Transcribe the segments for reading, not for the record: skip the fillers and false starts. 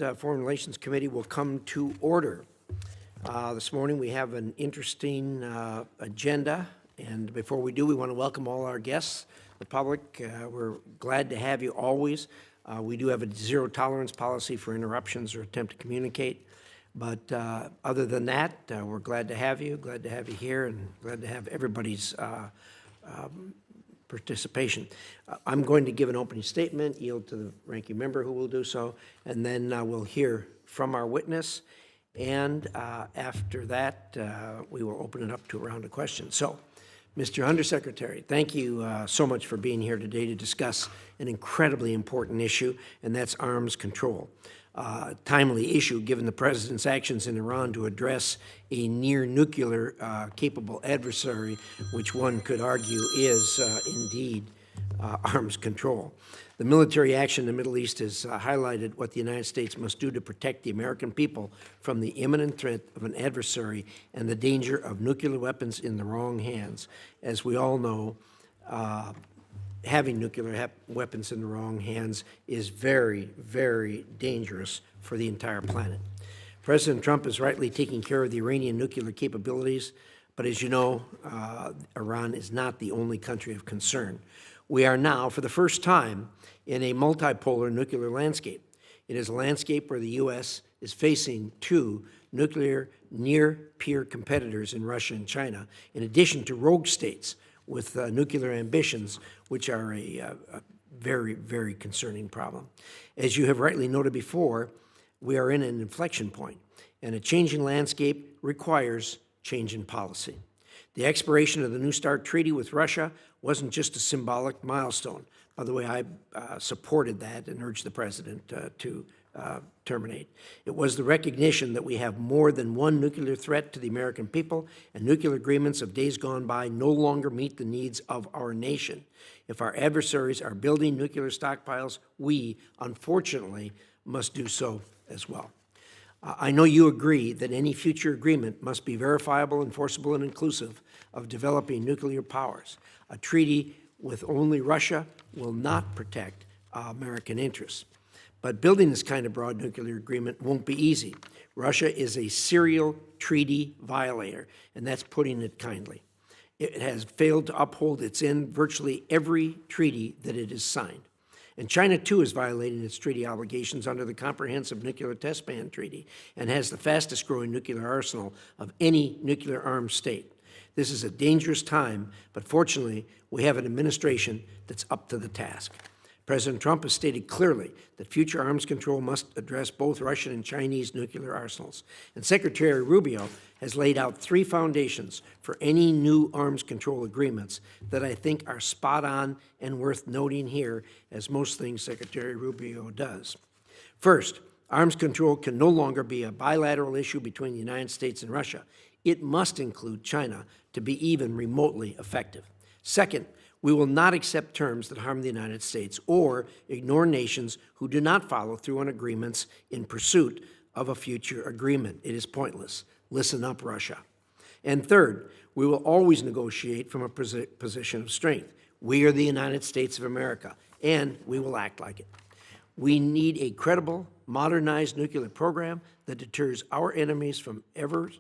Foreign Relations Committee will come to order. This morning we have an interesting agenda, and before we do, we want to welcome all our guests, the public. We're glad to have you always. We do have a zero-tolerance policy for interruptions or attempt to communicate, but other than that, we're glad to have you here, and glad to have everybody's participation. I'm going to give an opening statement, yield to the ranking member who will do so, and then we'll hear from our witness, and after that, we will open it up to a round of questions. So, Mr. Undersecretary, thank you so much for being here today to discuss an incredibly important issue, and that's arms control. Timely issue given the President's actions in Iran to address a near-nuclear capable adversary, which one could argue is indeed arms control. The military action in the Middle East has highlighted what the United States must do to protect the American people from the imminent threat of an adversary and the danger of nuclear weapons in the wrong hands. As we all know, having nuclear weapons in the wrong hands is very, very dangerous for the entire planet. President Trump is rightly taking care of the Iranian nuclear capabilities, but as you know, Iran is not the only country of concern. We are now, for the first time, in a multipolar nuclear landscape. It is a landscape where the U.S. is facing two nuclear near-peer competitors in Russia and China, in addition to rogue states with nuclear ambitions, which are a very, very concerning problem. As you have rightly noted before, we are in an inflection point, and a changing landscape requires change in policy. The expiration of the New START treaty with Russia wasn't just a symbolic milestone. By the way, I supported that and urged the President to terminate. It was the recognition that we have more than one nuclear threat to the American people, and nuclear agreements of days gone by no longer meet the needs of our nation. If our adversaries are building nuclear stockpiles, we, unfortunately, must do so as well. I know you agree that any future agreement must be verifiable, enforceable, and inclusive of developing nuclear powers. A treaty with only Russia will not protect American interests. But building this kind of broad nuclear agreement won't be easy. Russia is a serial treaty violator, and that's putting it kindly. It has failed to uphold its end virtually every treaty that it has signed. And China, too, is violating its treaty obligations under the Comprehensive Nuclear Test Ban Treaty and has the fastest-growing nuclear arsenal of any nuclear-armed state. This is a dangerous time, but fortunately, we have an administration that's up to the task. President Trump has stated clearly that future arms control must address both Russian and Chinese nuclear arsenals. And Secretary Rubio has laid out three foundations for any new arms control agreements that I think are spot on and worth noting here, as most things Secretary Rubio does. First, arms control can no longer be a bilateral issue between the United States and Russia. It must include China to be even remotely effective. Second, we will not accept terms that harm the United States or ignore nations who do not follow through on agreements in pursuit of a future agreement. It is pointless. Listen up, Russia. And third, we will always negotiate from a position of strength. We are the United States of America, and we will act like it. We need a credible, modernized nuclear program that deters our enemies from ever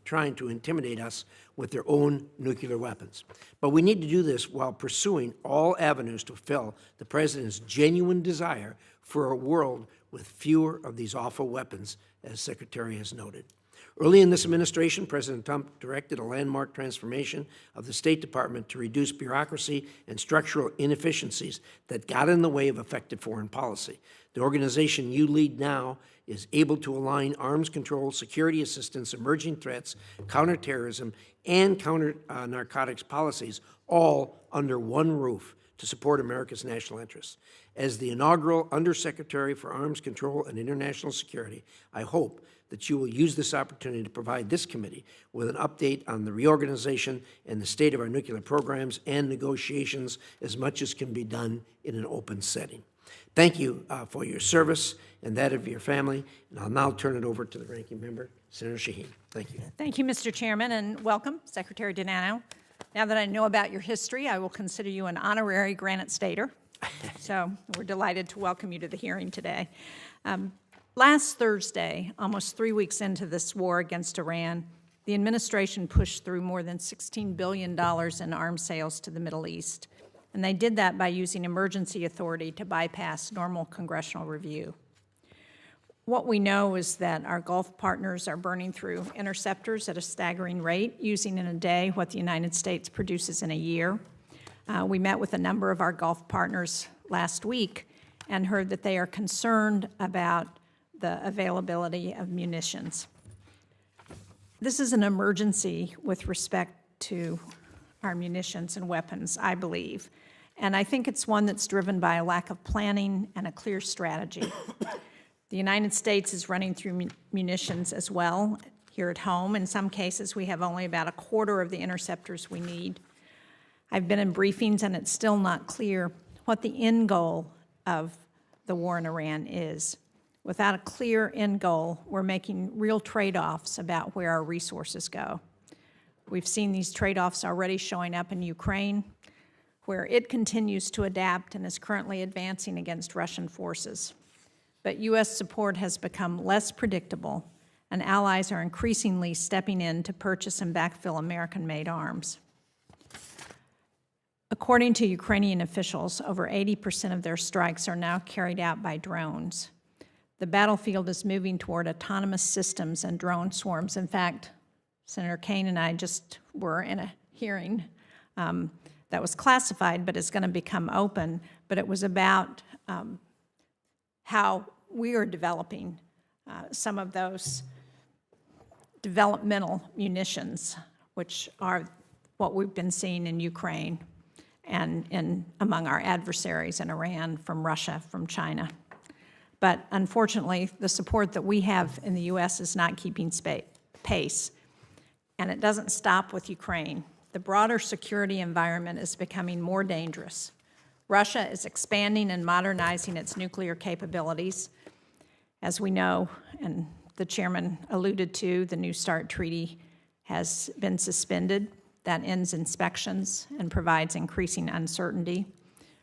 trying to intimidate us with their own nuclear weapons. But we need to do this while pursuing all avenues to fulfill the President's genuine desire for a world with fewer of these awful weapons, as Secretary has noted. Early in this administration, President Trump directed a landmark transformation of the State Department to reduce bureaucracy and structural inefficiencies that got in the way of effective foreign policy. The organization you lead now is able to align arms control, security assistance, emerging threats, counterterrorism, and counter-narcotics policies all under one roof to support America's national interests. As the inaugural Undersecretary for Arms Control and International Security, I hope that you will use this opportunity to provide this committee with an update on the reorganization and the state of our nuclear programs and negotiations as much as can be done in an open setting. Thank you for your service and that of your family, and I'll now turn it over to the ranking member, Senator Shaheen. Thank you. Thank you, Mr. Chairman, and welcome, Secretary DiNanno. Now that I know about your history, I will consider you an honorary Granite Stater. So we're delighted to welcome you to the hearing today. Last Thursday, almost 3 weeks into this war against Iran, the administration pushed through more than $16 billion in arms sales to the Middle East, and they did that by using emergency authority to bypass normal congressional review. What we know is that our Gulf partners are burning through interceptors at a staggering rate, using in a day what the United States produces in a year. We met with a number of our Gulf partners last week and heard that they are concerned about the availability of munitions. This is an emergency with respect to our munitions and weapons, I believe, and I think it's one that's driven by a lack of planning and a clear strategy. The United States is running through munitions as well here at home. In some cases, we have only about a quarter of the interceptors we need. I've been in briefings, and it's still not clear what the end goal of the war in Iran is. Without a clear end goal, we're making real trade-offs about where our resources go. We've seen these trade-offs already showing up in Ukraine, where it continues to adapt and is currently advancing against Russian forces. But U.S. support has become less predictable, and allies are increasingly stepping in to purchase and backfill American-made arms. According to Ukrainian officials, over 80% of their strikes are now carried out by drones. The battlefield is moving toward autonomous systems and drone swarms. In fact, Senator Kaine and I just were in a hearing that was classified, but is going to become open, but it was about how we are developing some of those developmental munitions, which are what we've been seeing in Ukraine and among our adversaries in Iran, from Russia, from China. But unfortunately, the support that we have in the U.S. is not keeping pace, and it doesn't stop with Ukraine. The broader security environment is becoming more dangerous. Russia is expanding and modernizing its nuclear capabilities. As we know, and the chairman alluded to, the New START treaty has been suspended. That ends inspections and provides increasing uncertainty.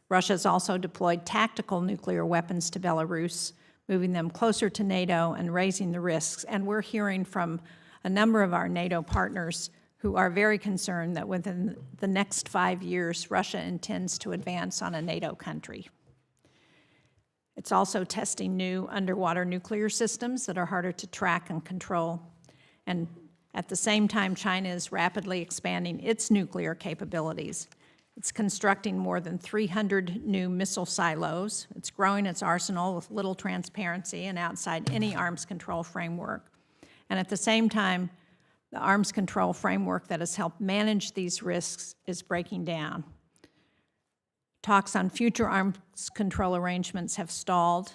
Russia has also deployed tactical nuclear weapons to Belarus, moving them closer to NATO and raising the risks. And we're hearing from a number of our NATO partners who are very concerned that within the next 5 years, Russia intends to advance on a NATO country. It's also testing new underwater nuclear systems that are harder to track and control. And at the same time, China is rapidly expanding its nuclear capabilities. It's constructing more than 300 new missile silos. It's growing its arsenal with little transparency and outside any arms control framework. And at the same time, the arms control framework that has helped manage these risks is breaking down. Talks on future arms control arrangements have stalled.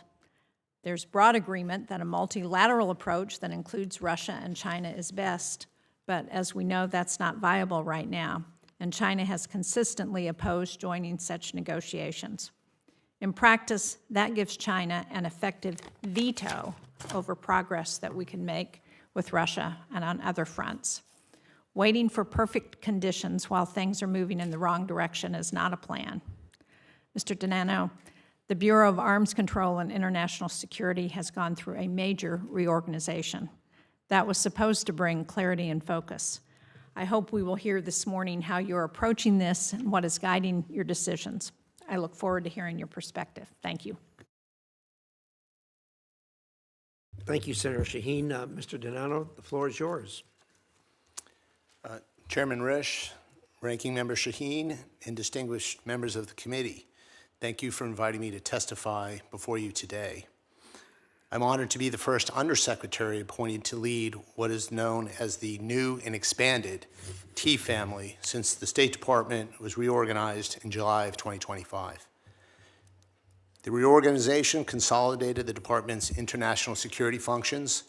There's broad agreement that a multilateral approach that includes Russia and China is best, but as we know, that's not viable right now, and China has consistently opposed joining such negotiations. In practice, that gives China an effective veto over progress that we can make with Russia and on other fronts. Waiting for perfect conditions while things are moving in the wrong direction is not a plan. Mr. DiNanno, the Bureau of Arms Control and International Security has gone through a major reorganization. That was supposed to bring clarity and focus. I hope we will hear this morning how you're approaching this and what is guiding your decisions. I look forward to hearing your perspective. Thank you. Thank you, Senator Shaheen. Mr. DiNanno, the floor is yours. Chairman Risch, Ranking Member Shaheen, and distinguished members of the committee, thank you for inviting me to testify before you today. I'm honored to be the first undersecretary appointed to lead what is known as the new and expanded T family since the State Department was reorganized in July of 2025. The reorganization consolidated the department's international security functions,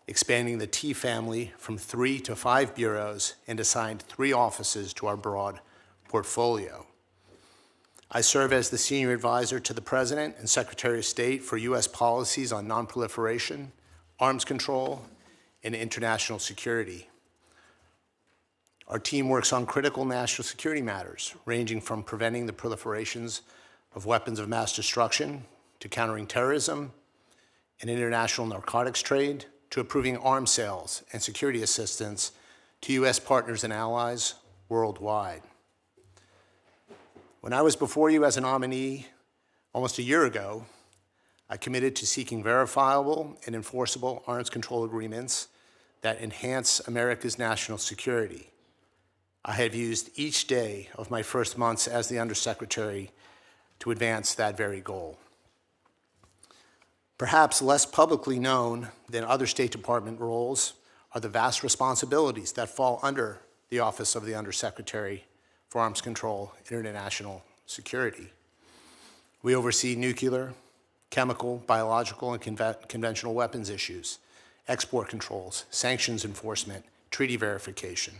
expanding the T family from 3 to 5 bureaus, and assigned 3 offices to our broad portfolio. I serve as the Senior Advisor to the President and Secretary of State for U.S. policies on nonproliferation, arms control, and international security. Our team works on critical national security matters, ranging from preventing the proliferations of weapons of mass destruction to countering terrorism and international narcotics trade to approving arms sales and security assistance to U.S. partners and allies worldwide. When I was before you as a nominee almost a year ago, I committed to seeking verifiable and enforceable arms control agreements that enhance America's national security. I have used each day of my first months as the Undersecretary to advance that very goal. Perhaps less publicly known than other State Department roles are the vast responsibilities that fall under the Office of the Undersecretary for Arms Control and International Security. We oversee nuclear, chemical, biological, and conventional weapons issues, export controls, sanctions enforcement, treaty verification.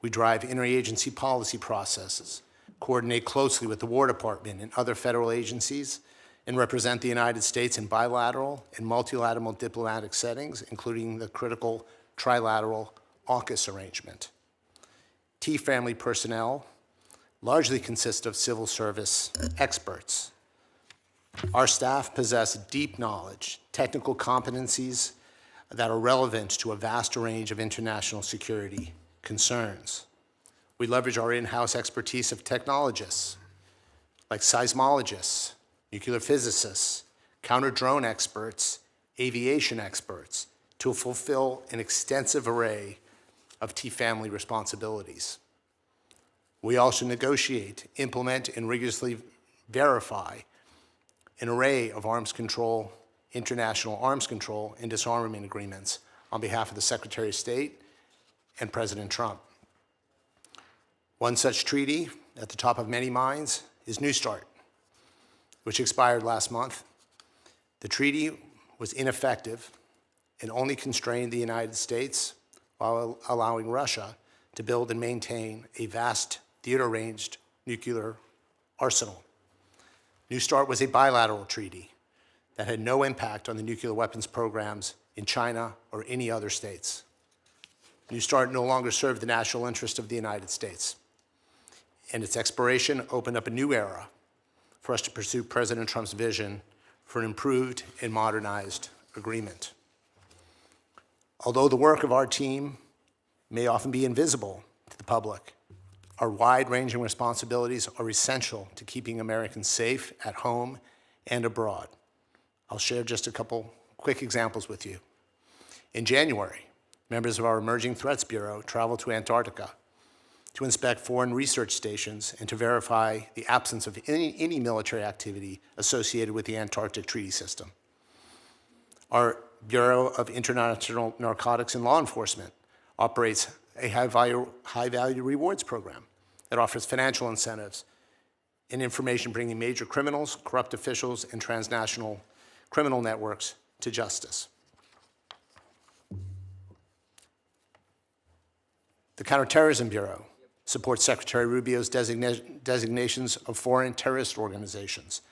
We drive interagency policy processes, coordinate closely with the War Department and other federal agencies, and represent the United States in bilateral and multilateral diplomatic settings, including the critical trilateral AUKUS arrangement. T-family personnel largely consist of civil service experts. Our staff possess deep knowledge, technical competencies that are relevant to a vast range of international security concerns. We leverage our in-house expertise of technologists, like seismologists, nuclear physicists, counter-drone experts, aviation experts, to fulfill an extensive array of T-family responsibilities. We also negotiate, implement, and rigorously verify an array of arms control, international arms control, and disarmament agreements on behalf of the Secretary of State and President Trump. One such treaty, at the top of many minds, is New START, which expired last month. The treaty was ineffective and only constrained the United States while allowing Russia to build and maintain a vast theater-ranged nuclear arsenal. New START was a bilateral treaty that had no impact on the nuclear weapons programs in China or any other states. New START no longer served the national interest of the United States, and its expiration opened up a new era for us to pursue President Trump's vision for an improved and modernized agreement. Although the work of our team may often be invisible to the public, our wide-ranging responsibilities are essential to keeping Americans safe at home and abroad. I'll share just a couple quick examples with you. In January, members of our Emerging Threats Bureau traveled to Antarctica to inspect foreign research stations and to verify the absence of any military activity associated with the Antarctic Treaty System. Our Bureau of International Narcotics and Law Enforcement operates a high-value rewards program that offers financial incentives and information bringing major criminals, corrupt officials, and transnational criminal networks to justice. The Counterterrorism Bureau supports Secretary Rubio's designations of foreign terrorist organizations,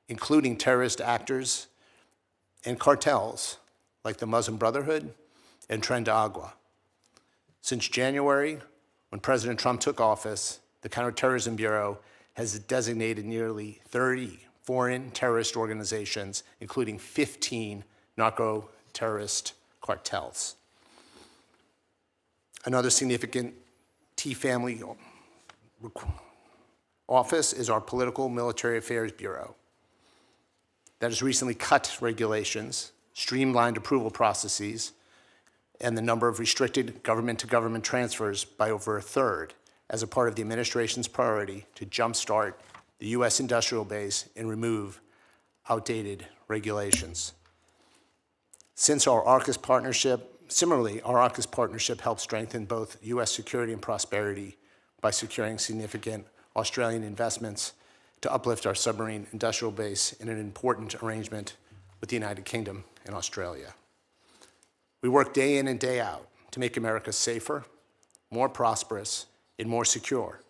including terrorist actors and cartels like the Muslim Brotherhood and Tren de Agua. Since January, when President Trump took office, the Counterterrorism Bureau has designated nearly 30 foreign terrorist organizations, including 15 narco-terrorist cartels. Another significant T-family office is our Political Military Affairs Bureau that has recently cut regulations, streamlined approval processes, and the number of restricted government-to-government transfers by over a third as a part of the administration's priority to jumpstart the U.S. industrial base and remove outdated regulations. Since our AUKUS partnership, Similarly, our AUKUS partnership helps strengthen both U.S. security and prosperity by securing significant Australian investments to uplift our submarine industrial base in an important arrangement with the United Kingdom and Australia. We work day in and day out to make America safer, more prosperous, and more secure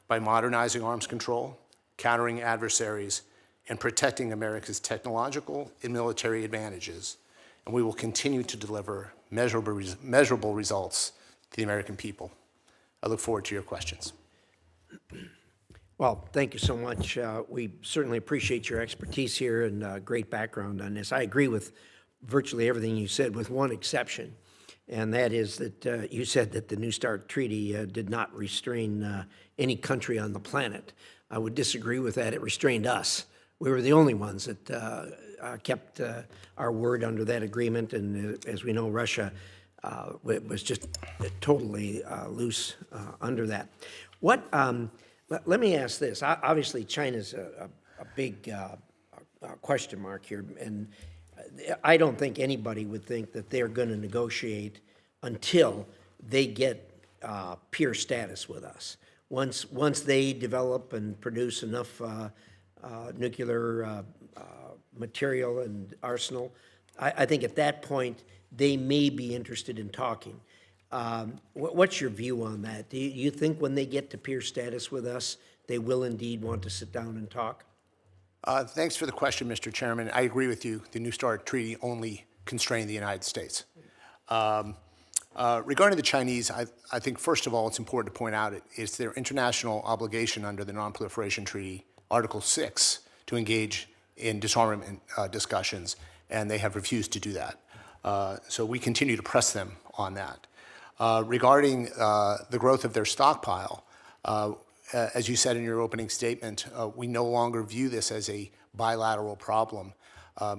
by modernizing arms control, countering adversaries, and protecting America's technological and military advantages. And we will continue to deliver measurable results to the American people. I look forward to your questions. Well, thank you so much. We certainly appreciate your expertise here and great background on this. I agree with virtually everything you said, with one exception, and that is that you said that the New START treaty did not restrain any country on the planet. I would disagree with that. It restrained us. We were the only ones that kept our word under that agreement, and as we know, Russia was just totally loose under that. Let me ask this. Obviously, China's a big question mark here, and I don't think anybody would think that they're going to negotiate until they get peer status with us. Once they develop and produce enough nuclear material and arsenal, I think at that point they may be interested in talking. What's your view on that? Do you think when they get to peer status with us, they will indeed want to sit down and talk? Thanks for the question, Mr. Chairman. I agree with you. The New START treaty only constrained the United States. Regarding the Chinese, I think, first of all, it's important to point out it's their international obligation under the Non-Proliferation Treaty, Article 6, to engage in disarmament discussions, and they have refused to do that. So we continue to press them on that. Regarding the growth of their stockpile, as you said in your opening statement, we no longer view this as a bilateral problem.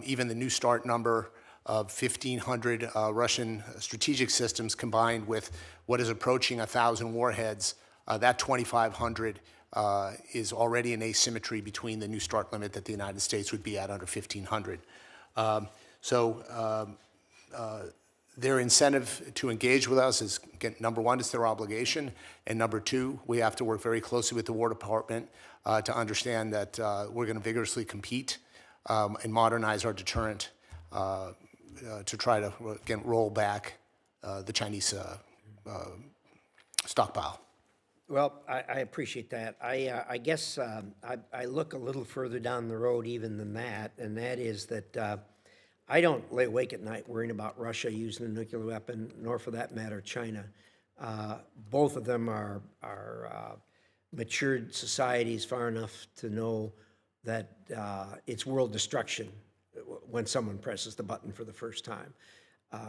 Even the New START number of 1,500 Russian strategic systems combined with what is approaching 1,000 warheads, that 2,500 is already an asymmetry between the New START limit that the United States would be at under 1,500. Their incentive to engage with us is, again, number one, it's their obligation, and number two, we have to work very closely with the War Department to understand that we're going to vigorously compete and modernize our deterrent to try to, again, roll back the Chinese stockpile. Well, I appreciate that. I guess I look a little further down the road even than that, and that is that I don't lay awake at night worrying about Russia using a nuclear weapon, nor for that matter China. Both of them are matured societies far enough to know that it's world destruction when someone presses the button for the first time.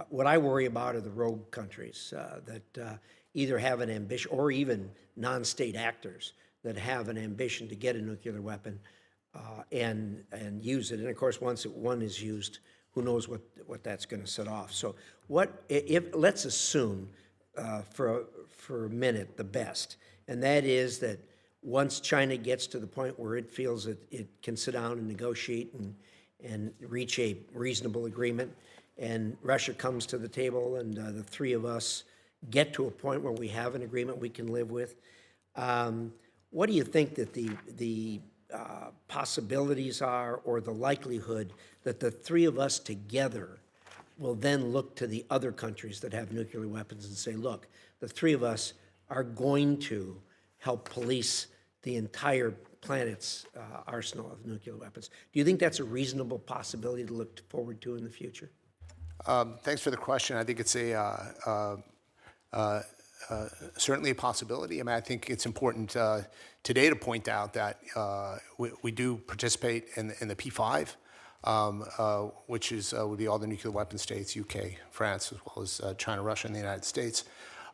What I worry about are the rogue countries that either have an ambition, or even non-state actors that have an ambition to get a nuclear weapon and use it. And of course, once one is used, who knows what that's going to set off. So let's assume for a minute the best, and that is that once China gets to the point where it feels that it can sit down and negotiate and reach a reasonable agreement, and Russia comes to the table and the three of us get to a point where we have an agreement we can live with, what do you think that the possibilities are, or the likelihood that the three of us together will then look to the other countries that have nuclear weapons and say, look, the three of us are going to help police the entire planet's arsenal of nuclear weapons? Do you think that's a reasonable possibility to look forward to in the future? Thanks for the question. I think it's certainly a possibility. I mean, I think it's important today to point out that we do participate in the P5, which would be all the nuclear weapon states, UK, France, as well as China, Russia, and the United States.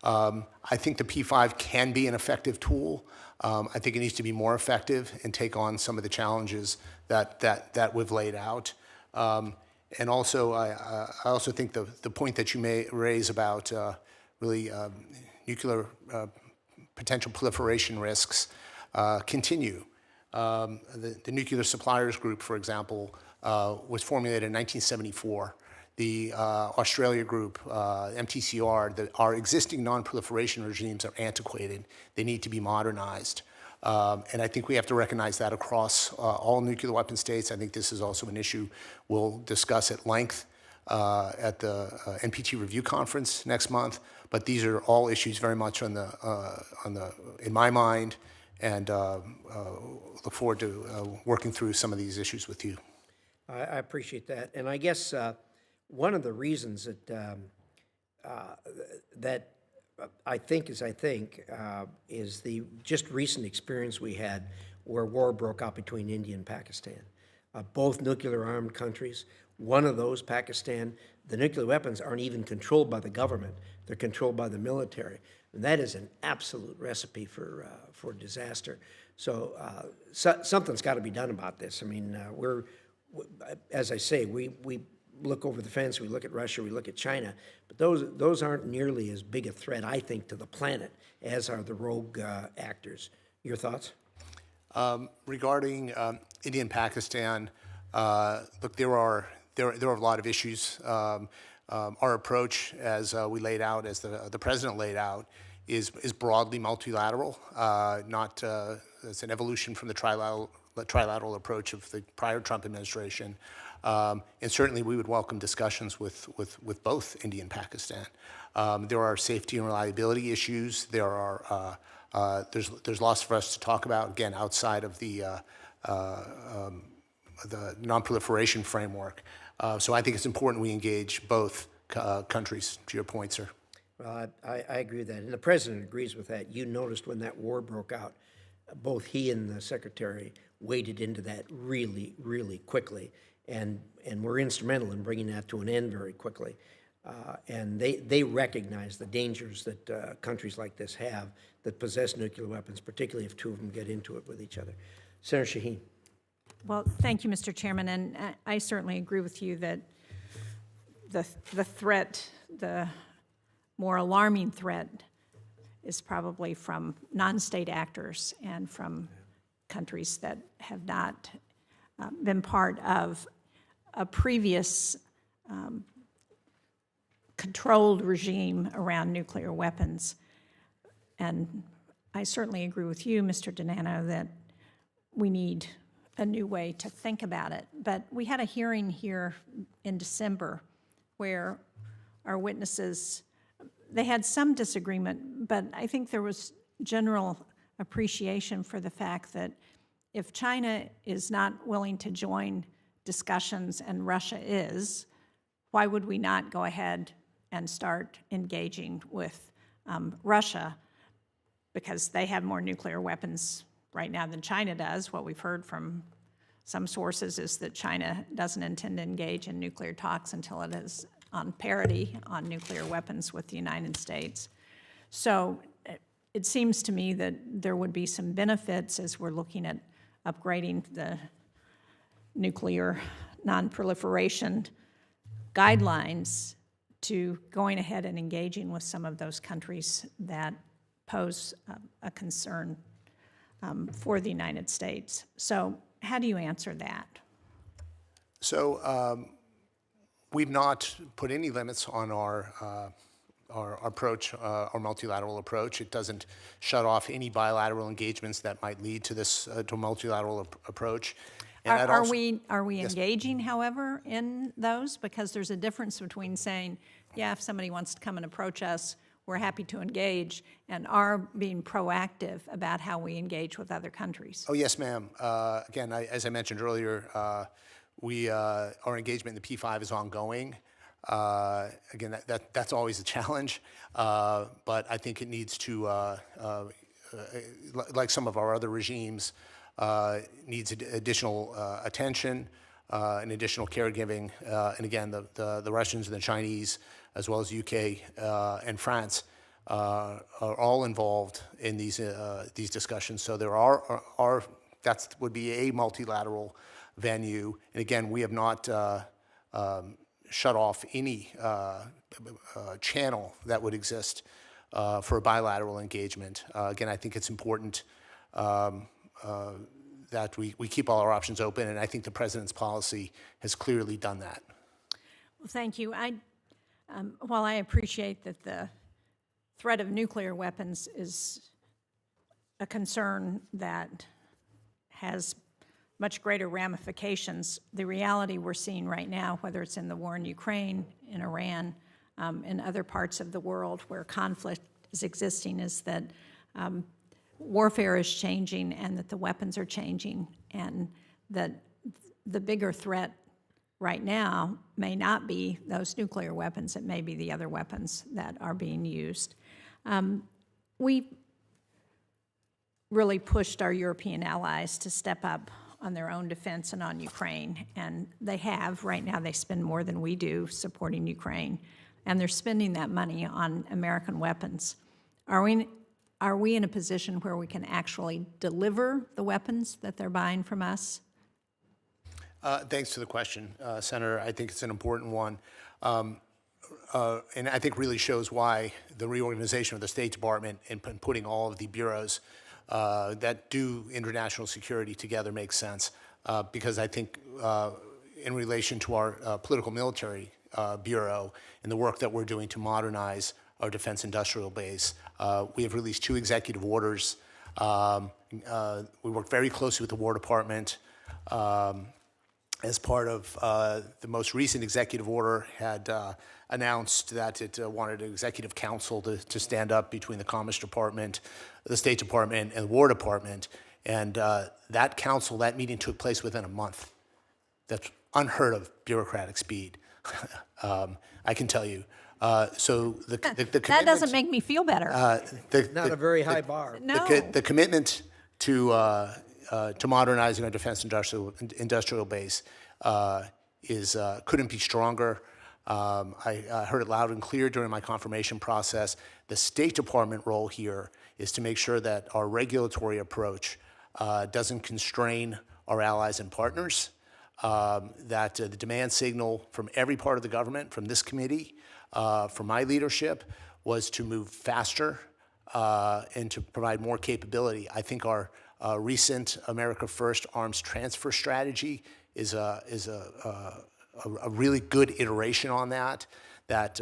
I think the P5 can be an effective tool. I think it needs to be more effective and take on some of the challenges that we've laid out. And also, I also think the point that you may raise about really nuclear potential proliferation risks continue. The Nuclear Suppliers Group, for example, was formulated in 1974. The Australia Group, MTCR, our existing non-proliferation regimes are antiquated. They need to be modernized. And I think we have to recognize that across all nuclear weapon states. I think this is also an issue we'll discuss at length at the NPT review conference next month. But these are all issues very much in my mind, and look forward to working through some of these issues with you. I appreciate that, and I guess one of the reasons that I think is the just recent experience we had where war broke out between India and Pakistan. Both nuclear-armed countries. one of those, Pakistan, the nuclear weapons aren't even controlled by the government. They're controlled by the military. And that is an absolute recipe for disaster. So, something's got to be done about this. I mean, as I say, we look over the fence, we look at Russia, we look at China, but those aren't nearly as big a threat, I think, to the planet as are the rogue actors. Your thoughts? Regarding India and Pakistan, look, there are a lot of issues. Our approach, as we laid out, as the president laid out, is broadly multilateral, not it's an evolution from the trilateral approach of the prior Trump administration. And certainly we would welcome discussions with both India and Pakistan. There are safety and reliability issues. There's lots for us to talk about, again, outside of the non-proliferation framework. So I think it's important we engage both countries, to your point, sir. Well, I agree with that, and the president agrees with that. You noticed when that war broke out, both he and the secretary waded into that really, really quickly, and were instrumental in bringing that to an end very quickly. And they recognize the dangers that countries like this have that possess nuclear weapons, particularly if two of them get into it with each other. Senator Shaheen. Well, thank you, Mr. Chairman, and I certainly agree with you that the threat, the more alarming threat, is probably from non-state actors and from countries that have not been part of a previous controlled regime around nuclear weapons. And I certainly agree with you, Mr. DiNanno, that we need a new way to think about it. But we had a hearing here in December where our witnesses, they had some disagreement, but I think there was general appreciation for the fact that if China is not willing to join discussions and Russia is, why would we not go ahead and start engaging with Russia? Because they have more nuclear weapons right now than China does. What we've heard from some sources is that China doesn't intend to engage in nuclear talks until it is on parity on nuclear weapons with the United States. So it seems to me that there would be some benefits as we're looking at upgrading the nuclear non-proliferation guidelines to going ahead and engaging with some of those countries that pose a concern for the United States. So how do you answer that? So we've not put any limits on our approach, our multilateral approach. It doesn't shut off any bilateral engagements that might lead to this to a multilateral approach. And Are we engaging, however, in those? Because there's a difference between saying, yeah, if somebody wants to come and approach us, we're happy to engage, and are being proactive about how we engage with other countries. Oh, yes, ma'am. Again, as I mentioned earlier, our engagement in the P5 is ongoing. Again, that's always a challenge, but I think it needs to, like some of our other regimes, needs additional attention and additional caregiving. And again, the Russians and the Chinese, as well as UK and France, are all involved in these discussions. So there that would be a multilateral venue. And again, we have not shut off any channel that would exist for a bilateral engagement. Again, I think it's important that we keep all our options open, and I think the president's policy has clearly done that. Well, thank you. While I appreciate that the threat of nuclear weapons is a concern that has much greater ramifications, the reality we're seeing right now, whether it's in the war in Ukraine, in Iran, in other parts of the world where conflict is existing, is that warfare is changing and that the weapons are changing, and that the bigger threat right now may not be those nuclear weapons, it may be the other weapons that are being used. We really pushed our European allies to step up their own defense and on Ukraine. And they have. Right now, they spend more than we do supporting Ukraine. And they're spending that money on American weapons. Are we in a position where we can actually deliver the weapons that they're buying from us? Thanks for the question, Senator. I think it's an important one. And I think really shows why the reorganization of the State Department and putting all of the bureaus that do international security together makes sense. Because I think in relation to our political military bureau and the work that we're doing to modernize our defense industrial base, we have released 2 executive orders. We work very closely with the War Department. As part of the most recent executive order, had announced that it wanted an executive council to stand up between the Commerce Department, the State Department, and the War Department. And that council, that meeting took place within a month. That's unheard of bureaucratic speed, I can tell you. So the that doesn't make me feel better. Not a very high bar. No. The commitment to modernizing our defense industrial base couldn't be stronger. I heard it loud and clear during my confirmation process. The State Department role here is to make sure that our regulatory approach doesn't constrain our allies and partners, that the demand signal from every part of the government, from this committee, from my leadership, was to move faster and to provide more capability. I think our recent America First arms transfer strategy is a really good iteration on that, that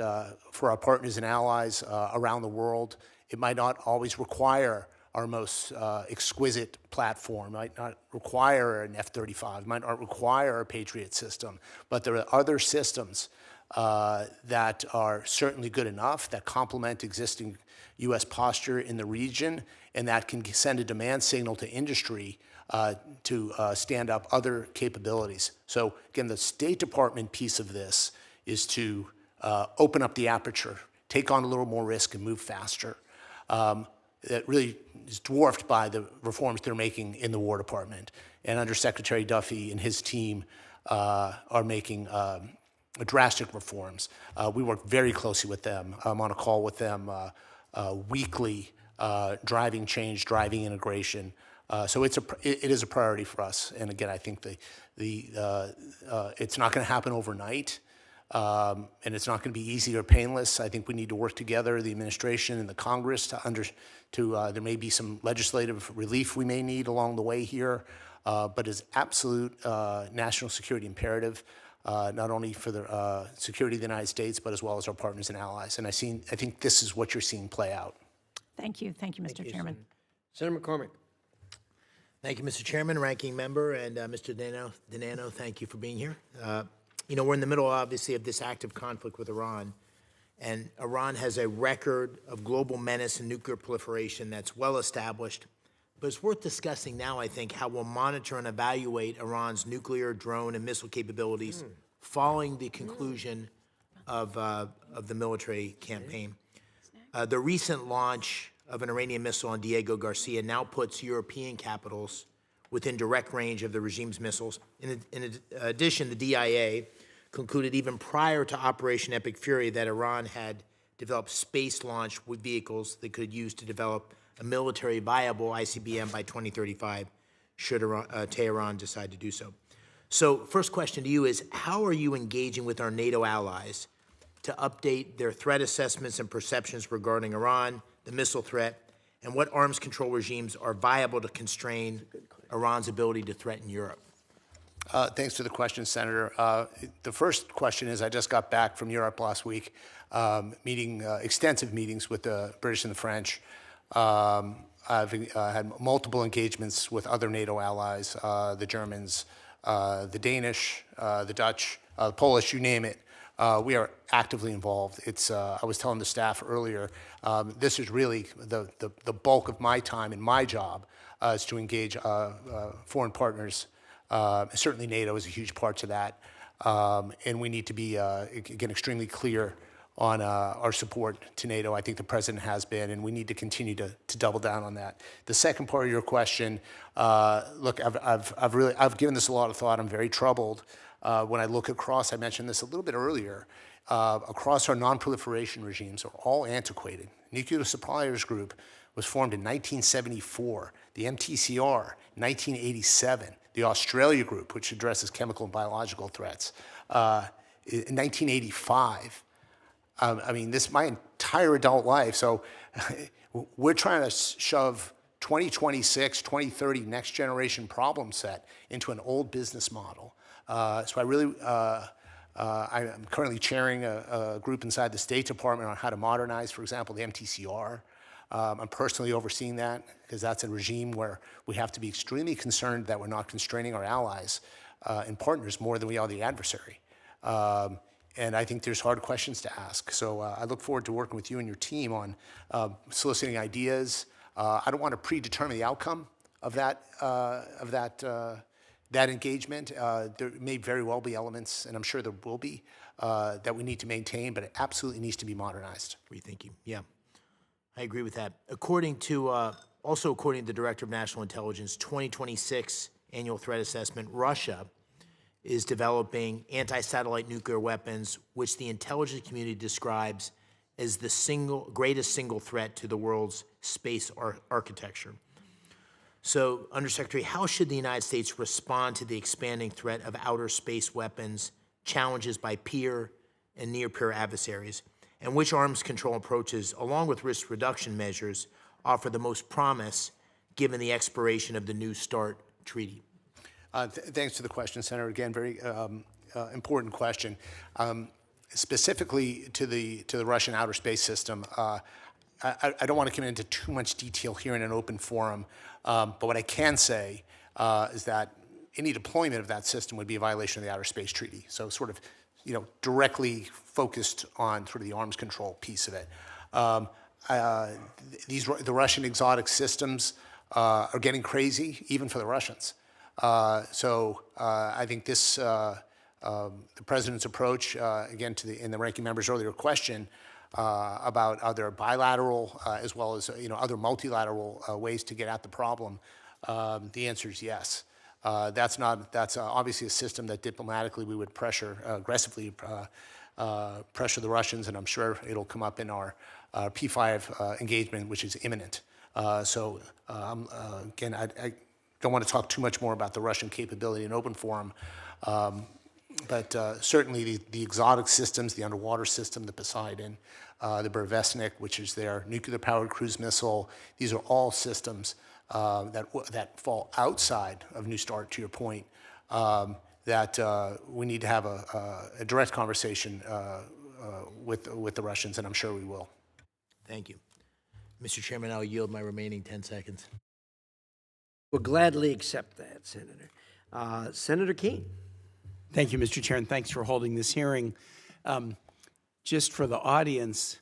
for our partners and allies around the world, it might not always require our most exquisite platform, might not require an F-35, might not require a Patriot system, but there are other systems that are certainly good enough, that complement existing U.S. posture in the region, and that can send a demand signal to industry to stand up other capabilities. So again, the State Department piece of this is to open up the aperture, take on a little more risk, and move faster. That really is dwarfed by the reforms they're making in the War Department. And Under Secretary Duffy and his team are making drastic reforms. We work very closely with them. I'm on a call with them weekly, driving change, driving integration. So it is a priority for us. And again, I think it's not going to happen overnight. And it's not going to be easy or painless. I think we need to work together, the administration and the Congress, there may be some legislative relief we may need along the way here, but it's absolute national security imperative, not only for the security of the United States, but as well as our partners and allies. And I think this is what you're seeing play out. Thank you, Mr. Chairman. Senator McCormick. Thank you, Mr. Chairman, Ranking Member, and Mr. DiNanno, thank you for being here. We're in the middle, obviously, of this active conflict with Iran, and Iran has a record of global menace and nuclear proliferation that's well established. But it's worth discussing now, I think, how we'll monitor and evaluate Iran's nuclear, drone, and missile capabilities following the conclusion of the military campaign. The recent launch of an Iranian missile on Diego Garcia now puts European capitals within direct range of the regime's missiles. In addition, the DIA concluded even prior to Operation Epic Fury that Iran had developed space-launched vehicles that could use to develop a military viable ICBM by 2035, should Tehran decide to do so. So first question to you is, how are you engaging with our NATO allies to update their threat assessments and perceptions regarding Iran, the missile threat, and what arms control regimes are viable to constrain Iran's ability to threaten Europe? Thanks for the question, Senator. The first question is, I just got back from Europe last week, extensive meetings with the British and the French. I've had multiple engagements with other NATO allies, the Germans, the Danish, the Dutch, the Polish, you name it. We are actively involved. I was telling the staff earlier, this is really the bulk of my time and my job is to engage foreign partners. Certainly NATO is a huge part to that. And we need to be, again, extremely clear our support to NATO. I think the president has been, and we need to continue to double down on that. The second part of your question, look, I've given this a lot of thought. I'm very troubled when I look across. I mentioned this a little bit earlier. Across our non-proliferation regimes are all antiquated. Nuclear Suppliers Group was formed in 1974. The MTCR, 1987. The Australia Group, which addresses chemical and biological threats, in 1985. I mean, this my entire adult life. So we're trying to shove 2026, 2030 next generation problem set into an old business model. So I really, I'm currently chairing a group inside the State Department on how to modernize, for example, the MTCR. I'm personally overseeing that because that's a regime where we have to be extremely concerned that we're not constraining our allies and partners more than we are the adversary. And I think there's hard questions to ask. So I look forward to working with you and your team on soliciting ideas. I don't want to predetermine the outcome of that engagement. There may very well be elements, and I'm sure there will be, that we need to maintain, but it absolutely needs to be modernized. Rethinking, yeah. I agree with that. According to the Director of National Intelligence 2026 Annual Threat Assessment, Russia is developing anti-satellite nuclear weapons, which the intelligence community describes as the greatest single threat to the world's space architecture. So, Undersecretary, how should the United States respond to the expanding threat of outer space weapons, challenges by peer and near-peer adversaries, and which arms control approaches, along with risk reduction measures, offer the most promise given the expiration of the New START treaty? Thanks for the question, Senator. Again, very important question. Specifically to the Russian outer space system, I don't want to get into too much detail here in an open forum, but what I can say is that any deployment of that system would be a violation of the Outer Space Treaty. So sort of, directly focused on sort of the arms control piece of it. The Russian exotic systems are getting crazy, even for the Russians. So I think this, the president's approach, again, in the ranking member's earlier question about other bilateral as well as other multilateral ways to get at the problem, the answer is yes. That's obviously a system that diplomatically we would aggressively pressure the Russians, and I'm sure it'll come up in our P5 engagement, which is imminent. Again, I don't want to talk too much more about the Russian capability in open forum, but certainly the exotic systems, the underwater system, the Poseidon, the Burevestnik, which is their nuclear-powered cruise missile, these are all systems that fall outside of New START, to your point, that we need to have a direct conversation with the Russians, and I'm sure we will. Thank you. Mr. Chairman, I'll yield my remaining 10 seconds. We'll gladly accept that, Senator. Senator Keene. Thank you, Mr. Chair, and thanks for holding this hearing. Just for the audience,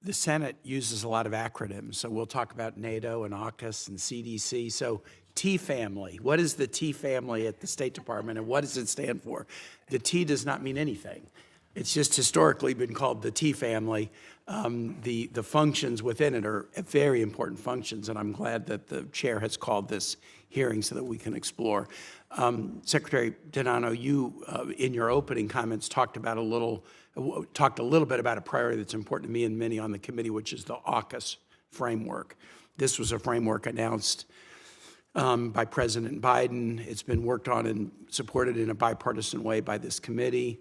the Senate uses a lot of acronyms, so we'll talk about NATO and AUKUS and CDC. So T family, what is the T family at the State Department, and what does it stand for? The T does not mean anything. It's just historically been called the T family. The functions within it are very important functions, and I'm glad that the chair has called this hearing so that we can explore. Secretary DiNanno, you, in your opening comments, talked a little bit about a priority that's important to me and many on the committee, which is the AUKUS framework. This was a framework announced by President Biden. It's been worked on and supported in a bipartisan way by this committee.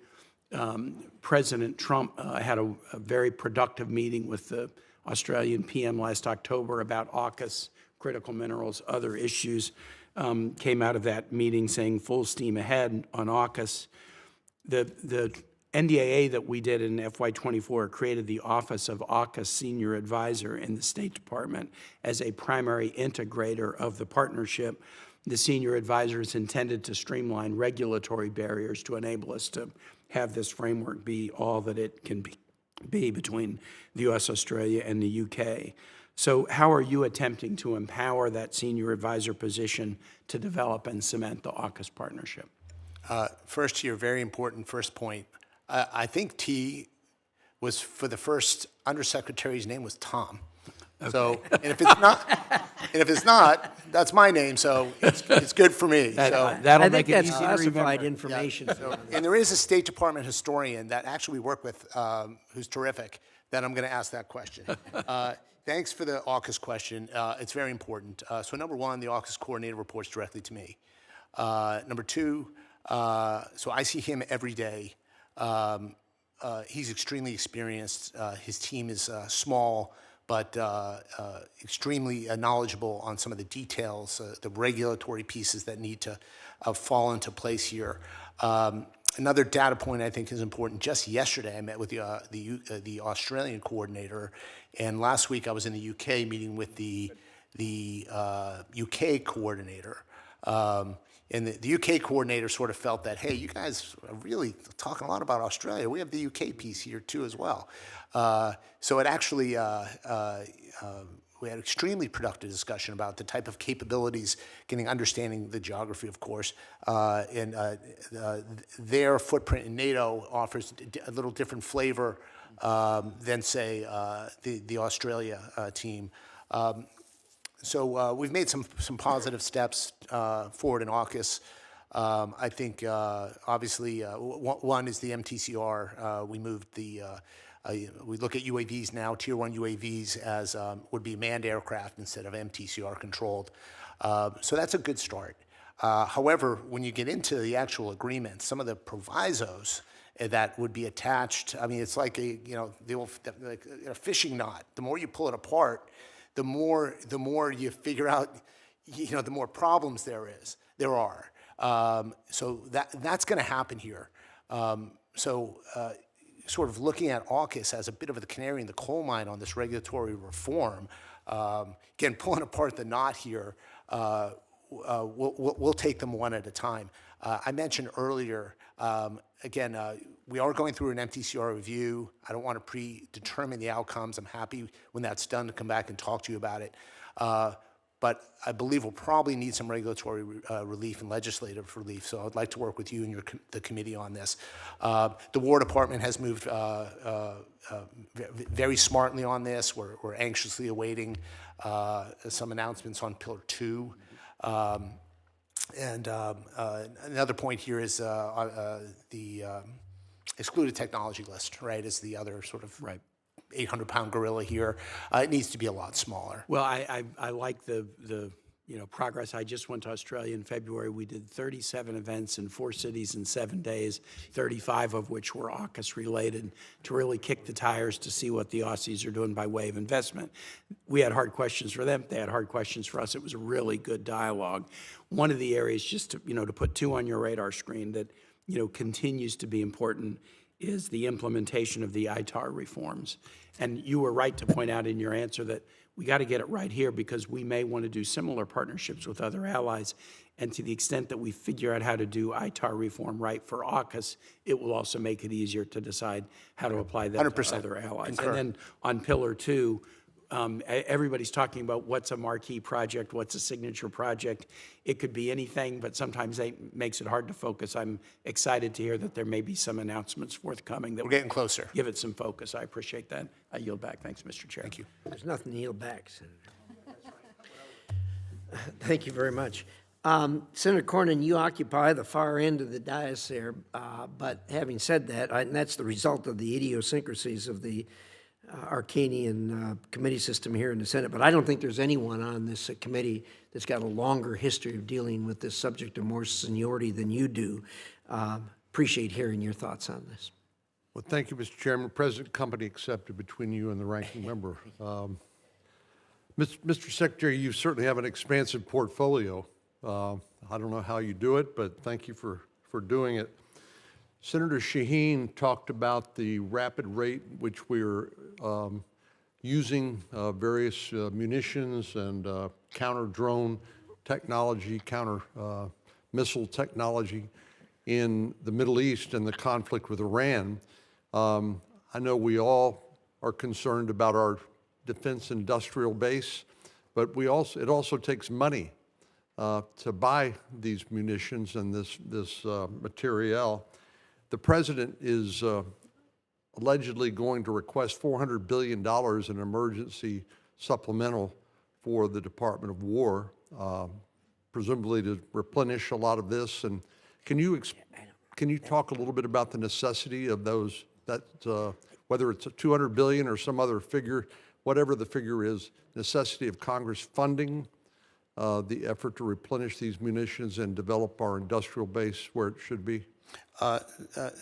President Trump had a very productive meeting with the Australian PM last October about AUKUS, critical minerals, other issues. Came out of that meeting saying full steam ahead on AUKUS. The NDAA that we did in FY24 created the Office of AUKUS Senior Advisor in the State Department as a primary integrator of the partnership. The senior advisor is intended to streamline regulatory barriers to enable us to have this framework be all that it can be between the U.S., Australia, and the U.K. So how are you attempting to empower that senior advisor position to develop and cement the AUKUS partnership? First, to your very important first point, I think T was for the first undersecretary's name was Tom. So, and if it's not, that's my name. So it's good for me. So, That'll I make think it that's easy to classified remember. information. and there is a State Department historian that actually we work with, who's terrific, that I'm going to ask that question. Thanks for the AUKUS question. It's very important. So number one, the AUKUS coordinator reports directly to me. Number two, so I see him every day. He's extremely experienced. His team is small, but extremely knowledgeable on some of the details, the regulatory pieces that need to fall into place here. Another data point I think is important. Just yesterday, I met with the Australian coordinator, and last week I was in the UK meeting with the UK coordinator. And the UK coordinator sort of felt that, hey, you guys are really talking a lot about Australia. We have the UK piece here too as well. So it actually, we had extremely productive discussion about the type of capabilities, understanding the geography, of course, and their footprint in NATO offers a little different flavor than, say, the Australia team. So we've made some positive steps forward in AUKUS. I think obviously one is the MTCR. We moved we look at UAVs now, Tier 1 UAVs as would be manned aircraft instead of MTCR controlled. So that's a good start. However, when you get into the actual agreement, some of the provisos that would be attached, I mean, it's like the old, like a fishing knot. The more you pull it apart, the more you figure out, the more problems there are. So that's going to happen here. Sort of looking at AUKUS as a bit of the canary in the coal mine on this regulatory reform, again, pulling apart the knot here, we'll take them one at a time. I mentioned earlier, again, we are going through an MTCR review. I don't want to predetermine the outcomes. I'm happy when that's done to come back and talk to you about it. But I believe we'll probably need some regulatory relief and legislative relief. So I'd like to work with you and the committee on this. The War Department has moved very smartly on this. We're anxiously awaiting some announcements on Pillar 2. And another point here is the excluded technology list, right, is the other sort of 800-pound gorilla here. It needs to be a lot smaller. Well, I like the progress. I just went to Australia in February. We did 37 events in 4 cities in 7 days, 35 of which were AUKUS related, to really kick the tires to see what the Aussies are doing by way of investment. We had hard questions for them. They had hard questions for us. It was a really good dialogue. One of the areas, just to put 2 on your radar screen that continues to be important, is the implementation of the ITAR reforms. And you were right to point out in your answer that we got to get it right here, because we may want to do similar partnerships with other allies. And to the extent that we figure out how to do ITAR reform right for AUKUS, it will also make it easier to decide how to apply that 100%. to other allies. Concur. And then on Pillar 2, everybody's talking about what's a marquee project, what's a signature project. It could be anything, but sometimes that makes it hard to focus. I'm excited to hear that there may be some announcements forthcoming that We're getting closer. give it some focus. I appreciate that. I yield back. Thanks, Mr. Chair. Thank you. There's nothing to yield back, Senator. Thank you very much. Senator Cornyn, you occupy the far end of the dais there, but having said that, and that's the result of the idiosyncrasies of the Arcanian committee system here in the Senate, but I don't think there's anyone on this committee that's got a longer history of dealing with this subject of more seniority than you do. Appreciate hearing your thoughts on this. Well, thank you, Mr. Chairman. President, company accepted between you and the ranking member. Mr. Secretary, you certainly have an expansive portfolio. I don't know how you do it, but thank you for doing it. Senator Shaheen talked about the rapid rate which we're using various munitions and counter-drone technology, counter-missile technology in the Middle East and the conflict with Iran. I know we all are concerned about our defense industrial base, but it also takes money to buy these munitions and this materiel. The President is allegedly going to request $400 billion in emergency supplemental for the Department of War, presumably to replenish a lot of this. And can you talk a little bit about the necessity of those, whether it's a $200 billion or some other figure, whatever the figure is, necessity of Congress funding the effort to replenish these munitions and develop our industrial base where it should be?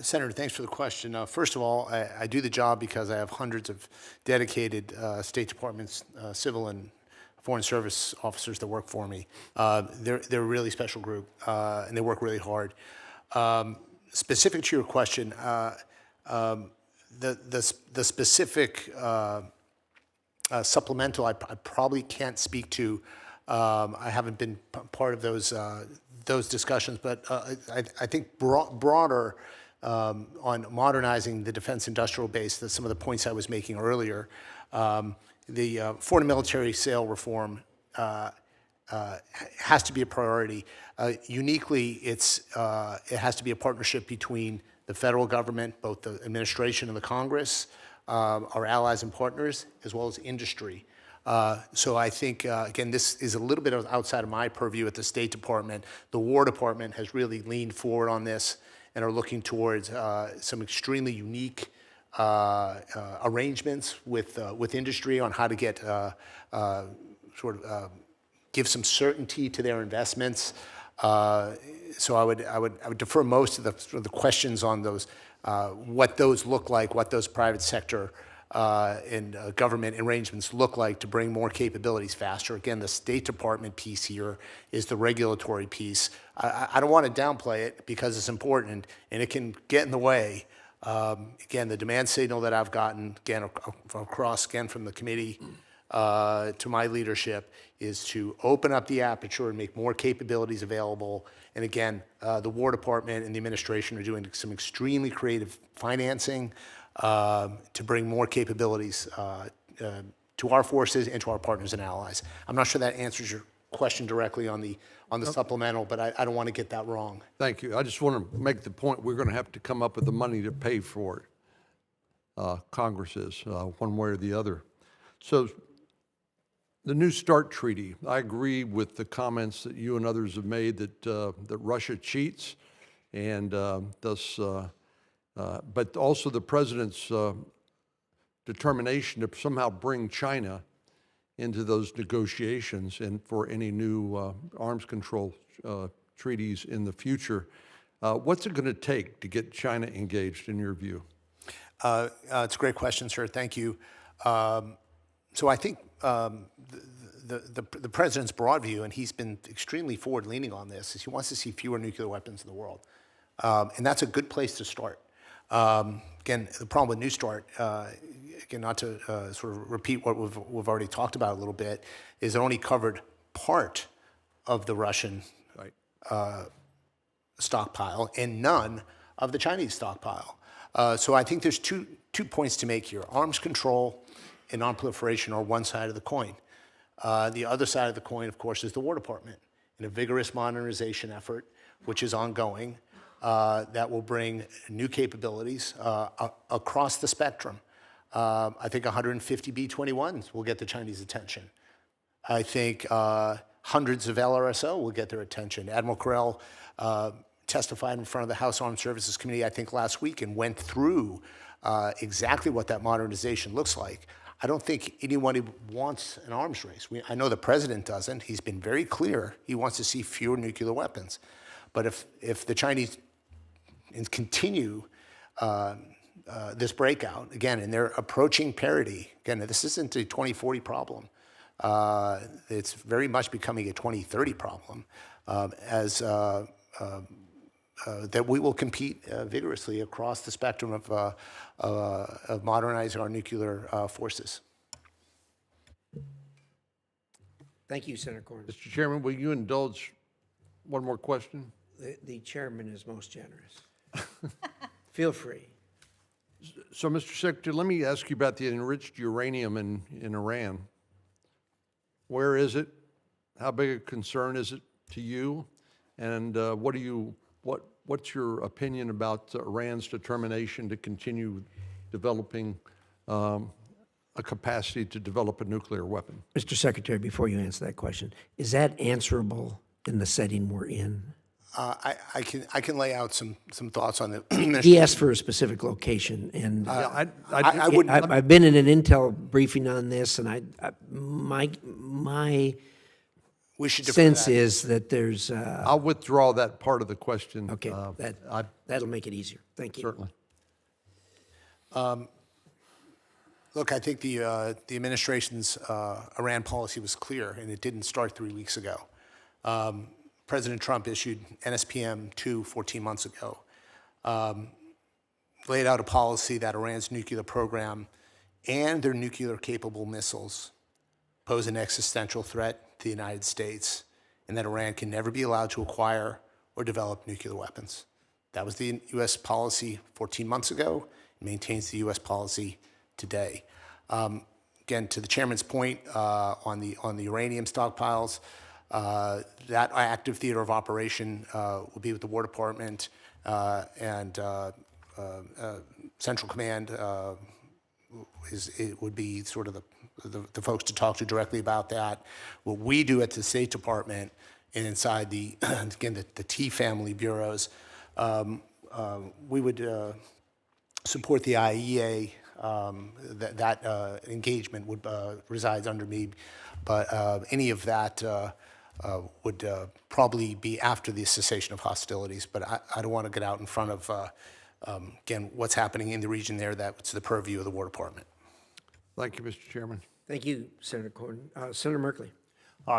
Senator, thanks for the question. First of all, I do the job because I have hundreds of dedicated State Department's civil and Foreign Service officers that work for me. They're a really special group, and they work really hard. Specific to your question, the specific supplemental I probably can't speak to. I haven't been part of those discussions, but I think broader on modernizing the defense industrial base, that's some of the points I was making earlier. The foreign military sale reform has to be a priority. Uniquely, it has to be a partnership between the federal government, both the administration and the Congress, our allies and partners, as well as industry. So I think, again, this is a little bit outside of my purview at the State Department. The War Department has really leaned forward on this and are looking towards some extremely unique arrangements with industry on how to get give some certainty to their investments. So I would defer most of the questions on those, what those look like, what those private sector and government arrangements look like to bring more capabilities faster. Again, the State Department piece here is the regulatory piece. I don't want to downplay it because it's important and it can get in the way. Again, the demand signal that I've gotten, again, across, again, from the committee to my leadership is to open up the aperture and make more capabilities available. And again, the War Department and the administration are doing some extremely creative financing to bring more capabilities to our forces and to our partners and allies. I'm not sure that answers your question directly on the supplemental, but I don't want to get that wrong. Thank you. I just want to make the point we're going to have to come up with the money to pay for it. Congress is, one way or the other. So the New START treaty, I agree with the comments that you and others have made that Russia cheats and thus but also the president's determination to somehow bring China into those negotiations and for any new arms control treaties in the future. What's it going to take to get China engaged, in your view? It's a great question, sir. Thank you. So I think the president's broad view, and he's been extremely forward-leaning on this, is he wants to see fewer nuclear weapons in the world. And that's a good place to start. Again, the problem with New START, again, not to sort of repeat what we've already talked about a little bit, is it only covered part of the Russian stockpile and none of the Chinese stockpile. So I think there's two points to make here. Arms control and non-proliferation are one side of the coin. The other side of the coin, of course, is the War Department and a vigorous modernization effort, which is ongoing, that will bring new capabilities across the spectrum. I think 150 B-21s will get the Chinese attention. I think hundreds of LRSO will get their attention. Admiral Correll testified in front of the House Armed Services Committee, I think, last week and went through exactly what that modernization looks like. I don't think anyone wants an arms race. I know the president doesn't. He's been very clear. He wants to see fewer nuclear weapons. But if the Chinese continue this breakout, again, and they're approaching parity, again, this isn't a 2040 problem. It's very much becoming a 2030 problem that we will compete vigorously across the spectrum of modernizing our nuclear forces. Thank you, Senator Corns. Mr. Chairman, will you indulge one more question? The chairman is most generous. Feel free. So, Mr. Secretary, let me ask you about the enriched uranium in Iran. Where is it? How big a concern is it to you? And what's your opinion about Iran's determination to continue developing a capacity to develop a nuclear weapon. Mr. Secretary, before you answer that question, is that answerable in the setting we're in? I can lay out some thoughts on the He administration. asked for a specific location, and I wouldn't. I've been in an intel briefing on this, and my We should defer sense that. is that there's, I'll withdraw that part of the question. okay, that'll make it easier. Thank you. Certainly. Look, I think the administration's Iran policy was clear, and it didn't start 3 weeks ago. President Trump issued NSPM 2 14 months ago, laid out a policy that Iran's nuclear program and their nuclear-capable missiles pose an existential threat to the United States, and that Iran can never be allowed to acquire or develop nuclear weapons. That was the U.S. policy 14 months ago. It maintains the U.S. policy today. Again, to the chairman's point on the uranium stockpiles, that active theater of operation will be with the War Department and Central Command it would be sort of the folks to talk to directly about that. What we do at the State Department and inside the again the T family bureaus, we would support the IAEA. That engagement would resides under me, but any of that would probably be after the cessation of hostilities. But I don't want to get out in front of, again, what's happening in the region there. That's the purview of the War Department. Thank you, Mr. Chairman. Thank you, Senator Corden. Senator Merkley.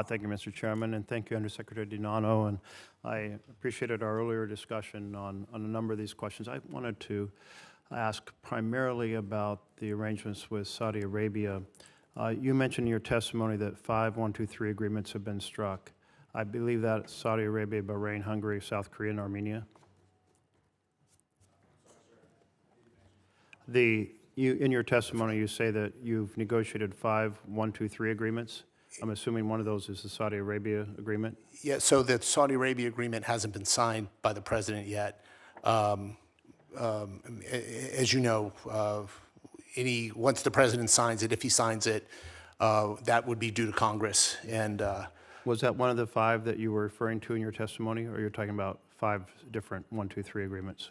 Thank you, Mr. Chairman, and thank you, Undersecretary DiNanno. And I appreciated our earlier discussion on a number of these questions. I wanted to ask primarily about the arrangements with Saudi Arabia. You mentioned in your testimony that 5 123 agreements have been struck. I believe that Saudi Arabia, Bahrain, Hungary, South Korea, and Armenia. In your testimony, you say that you've negotiated 5 123 agreements. I'm assuming one of those is the Saudi Arabia agreement? Yeah, so the Saudi Arabia agreement hasn't been signed by the president yet. As you know, once the president signs it, if he signs it, that would be due to Congress. And Was that one of the 5 that you were referring to in your testimony, or you're talking about 5 different 123 agreements?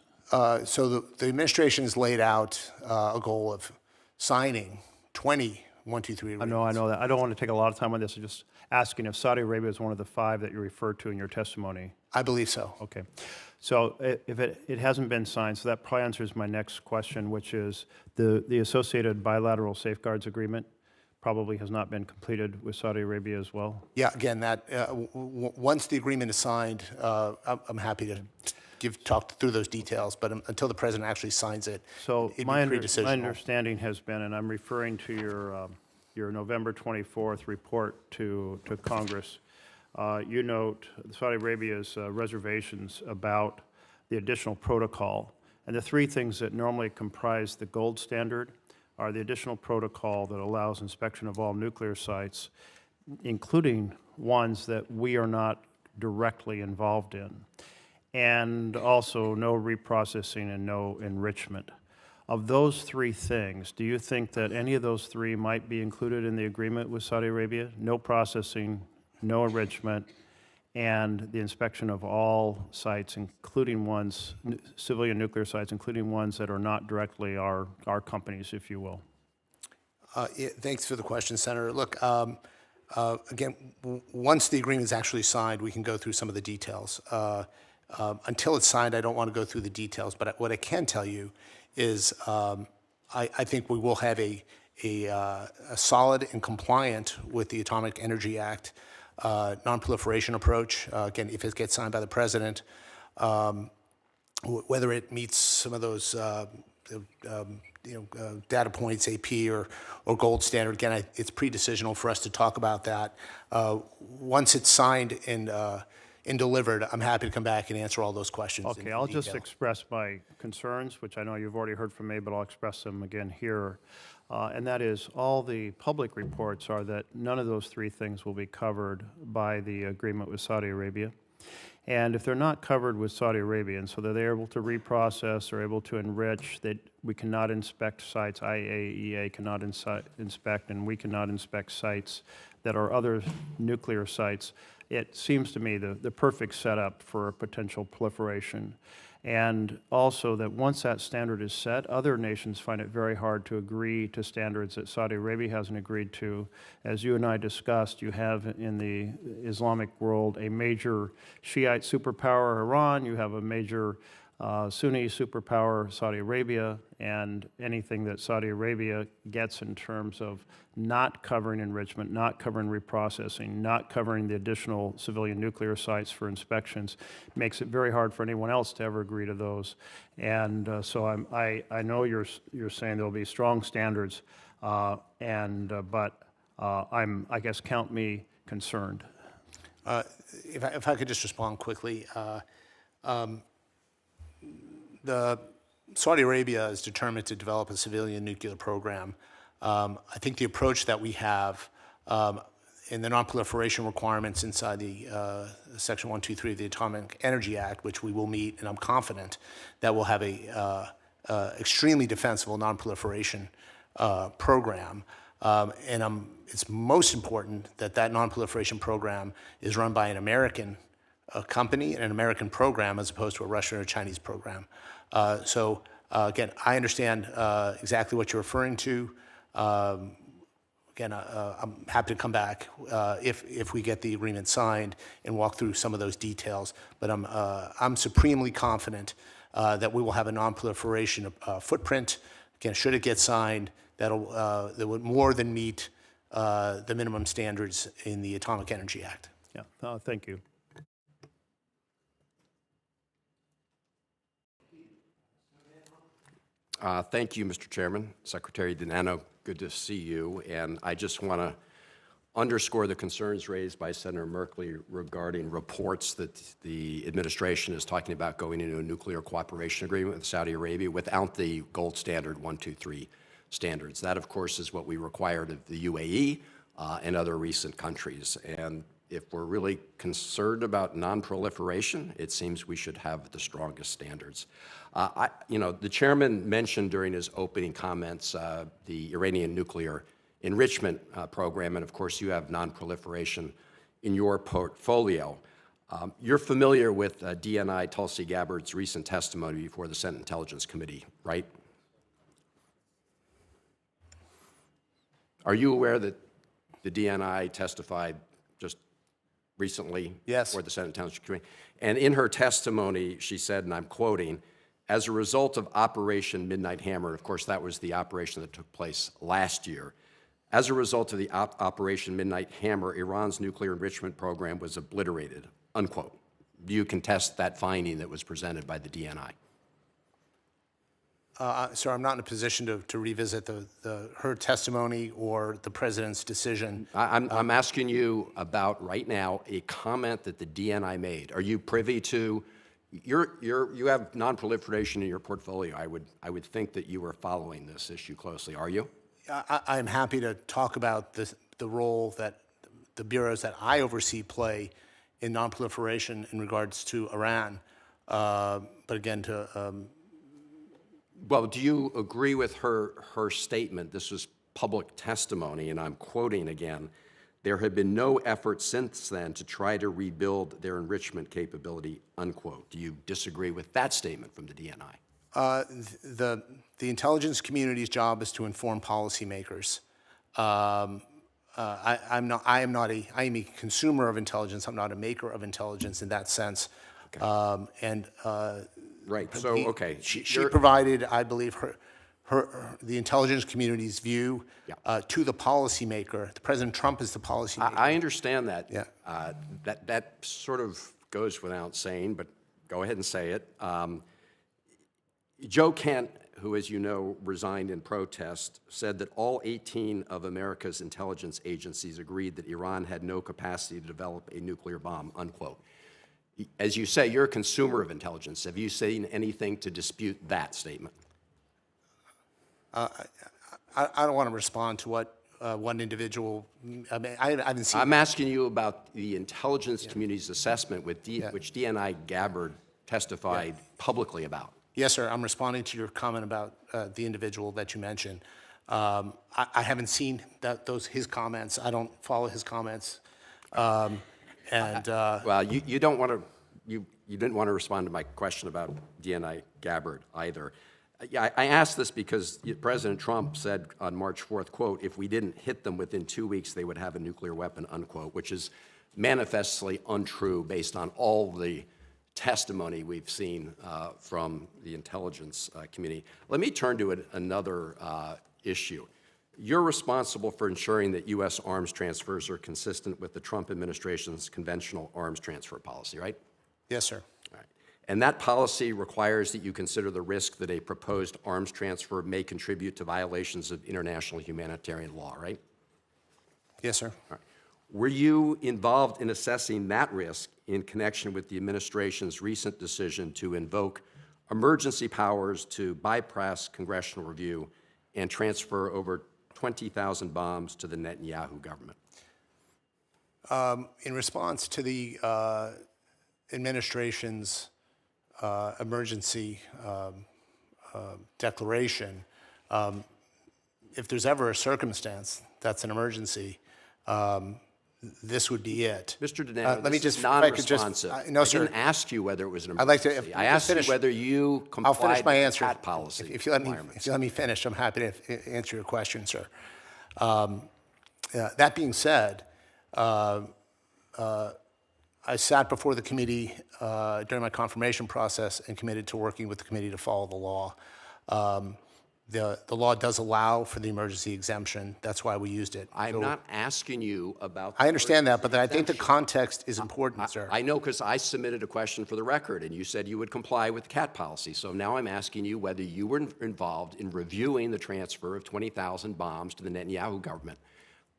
so the administration has laid out a goal of signing 20 123 agreements. I know that. I don't want to take a lot of time on this. I'm just asking if Saudi Arabia is one of the 5 that you referred to in your testimony. I believe so. Okay. So if it hasn't been signed, so that probably answers my next question, which is the associated bilateral safeguards agreement probably has not been completed with Saudi Arabia as well? Yeah, again, that once the agreement is signed, I'm happy to talk through those details, but until the president actually signs it, So it'd my be pre-decisional. understanding has been, and I'm referring to your November 24th report to Congress, you note Saudi Arabia's reservations about the additional protocol. And the 3 things that normally comprise the gold standard are the additional protocol that allows inspection of all nuclear sites, including ones that we are not directly involved in, and also no reprocessing and no enrichment. Of those 3 things, do you think that any of those 3 might be included in the agreement with Saudi Arabia? No processing, no enrichment, and the inspection of all sites, including ones, civilian nuclear sites, including ones that are not directly our companies, if you will. Yeah, thanks for the question, Senator. Look, again, once the agreement is actually signed, we can go through some of the details. Until it's signed, I don't want to go through the details, but what I can tell you is I think we will have a solid and compliant with the Atomic Energy Act non-proliferation approach. Again, if it gets signed by the president, whether it meets some of those data points, AP or gold standard, again, it's pre-decisional for us to talk about that. Once it's signed and delivered, I'm happy to come back and answer all those questions. Okay, I'll just express my concerns, which I know you've already heard from me, but I'll express them again here. And that is, all the public reports are that none of those 3 things will be covered by the agreement with Saudi Arabia. And if they're not covered with Saudi Arabia, and so that they're able to reprocess or able to enrich, that we cannot inspect sites, IAEA cannot inspect, and we cannot inspect sites that are other nuclear sites, it seems to me the perfect setup for a potential proliferation. And also that once that standard is set, other nations find it very hard to agree to standards that Saudi Arabia hasn't agreed to. As you and I discussed, you have in the Islamic world a major Shiite superpower, Iran, you have a major Sunni superpower, Saudi Arabia, and anything that Saudi Arabia gets in terms of not covering enrichment, not covering reprocessing, not covering the additional civilian nuclear sites for inspections, makes it very hard for anyone else to ever agree to those. And so I know you're saying there'll be strong standards, but I guess count me concerned. If I could just respond quickly. Saudi Arabia is determined to develop a civilian nuclear program. I think the approach that we have in the non-proliferation requirements inside the Section 123 of the Atomic Energy Act, which we will meet, and I'm confident that we'll have a extremely defensible non-proliferation program. It's most important that that non-proliferation program is run by an American company and an American program as opposed to a Russian or Chinese program. Again, I understand exactly what you're referring to. Again, I'm happy to come back if we get the agreement signed and walk through some of those details. But I'm supremely confident that we will have a non-proliferation footprint. Again, should it get signed, that would more than meet the minimum standards in the Atomic Energy Act. Yeah, thank you. Thank you, Mr. Chairman. Secretary DiNanno, good to see you. And I just want to underscore the concerns raised by Senator Merkley regarding reports that the administration is talking about going into a nuclear cooperation agreement with Saudi Arabia without the gold standard 123 standards. That, of course, is what we required of the UAE and other recent countries. And if we're really concerned about non-proliferation, it seems we should have the strongest standards. The chairman mentioned during his opening comments the Iranian nuclear enrichment program, and of course you have non-proliferation in your portfolio. You're familiar with DNI Tulsi Gabbard's recent testimony before the Senate Intelligence Committee, right? Are you aware that the DNI testified just recently before the Senate Intelligence Committee? And in her testimony, she said, and I'm quoting, "As a result of Operation Midnight Hammer," of course that was the operation that took place last year, "as a result of the Operation Midnight Hammer, Iran's nuclear enrichment program was obliterated," unquote. Do you contest that finding that was presented by the DNI? Sir, I'm not in a position to revisit her testimony or the president's decision. I'm asking you about right now a comment that the DNI made. Are you privy to? You have non-proliferation in your portfolio. I would think that you are following this issue closely. Are you? I'm happy to talk about the role that the bureaus that I oversee play in non-proliferation in regards to Iran. But again, well, do you agree with her statement? This was public testimony, and I'm quoting again. "There have been no efforts since then to try to rebuild their enrichment capability," unquote. Do you disagree with that statement from the DNI? The intelligence community's job is to inform policymakers. I am a consumer of intelligence. I'm not a maker of intelligence in that sense. Okay. Right. So, okay. She provided, I believe, the intelligence community's view to the policymaker. President Trump is the policymaker. I understand that. Yeah. That sort of goes without saying, but go ahead and say it. Joe Kent, who, as you know, resigned in protest, said that all 18 of America's intelligence agencies agreed that Iran had no capacity to develop a nuclear bomb, unquote. As you say, you're a consumer of intelligence. Have you seen anything to dispute that statement? I don't want to respond to what one individual. I mean, I haven't seen. I'm asking you about the intelligence community's assessment which DNI Gabbard testified publicly about. Yes, sir. I'm responding to your comment about the individual that you mentioned. I haven't seen his comments. I don't follow his comments. Well, you don't want to. You didn't want to respond to my question about DNI Gabbard either. I asked this because President Trump said on March 4th, quote, if we didn't hit them within 2 weeks, they would have a nuclear weapon, unquote, which is manifestly untrue based on all the testimony we've seen from the intelligence community. Let me turn to another issue. You're responsible for ensuring that U.S. arms transfers are consistent with the Trump administration's conventional arms transfer policy, right? Yes, sir. All right. And that policy requires that you consider the risk that a proposed arms transfer may contribute to violations of international humanitarian law, right? Yes, sir. All right. Were you involved in assessing that risk in connection with the administration's recent decision to invoke emergency powers to bypass congressional review and transfer over 20,000 bombs to the Netanyahu government? In response to the administration's emergency declaration, if there's ever a circumstance that's an emergency, this would be it. Mr. DiNanno, let me this just, is if I could non-responsive. just, no, sir. I didn't ask you whether it was an I'd like emergency. to. I asked you whether you I'll complied finish my with answer. the CAT policy If you let me requirements. finish, I'm happy to answer your question, sir. That being said, I sat before the committee during my confirmation process and committed to working with the committee to follow the law. The law does allow for the emergency exemption. That's why we used it. I'm not asking you about the I understand that, but I emergency think the exemption. context is important, sir. I know because I submitted a question for the record, and you said you would comply with the CAT policy. So now I'm asking you whether you were involved in reviewing the transfer of 20,000 bombs to the Netanyahu government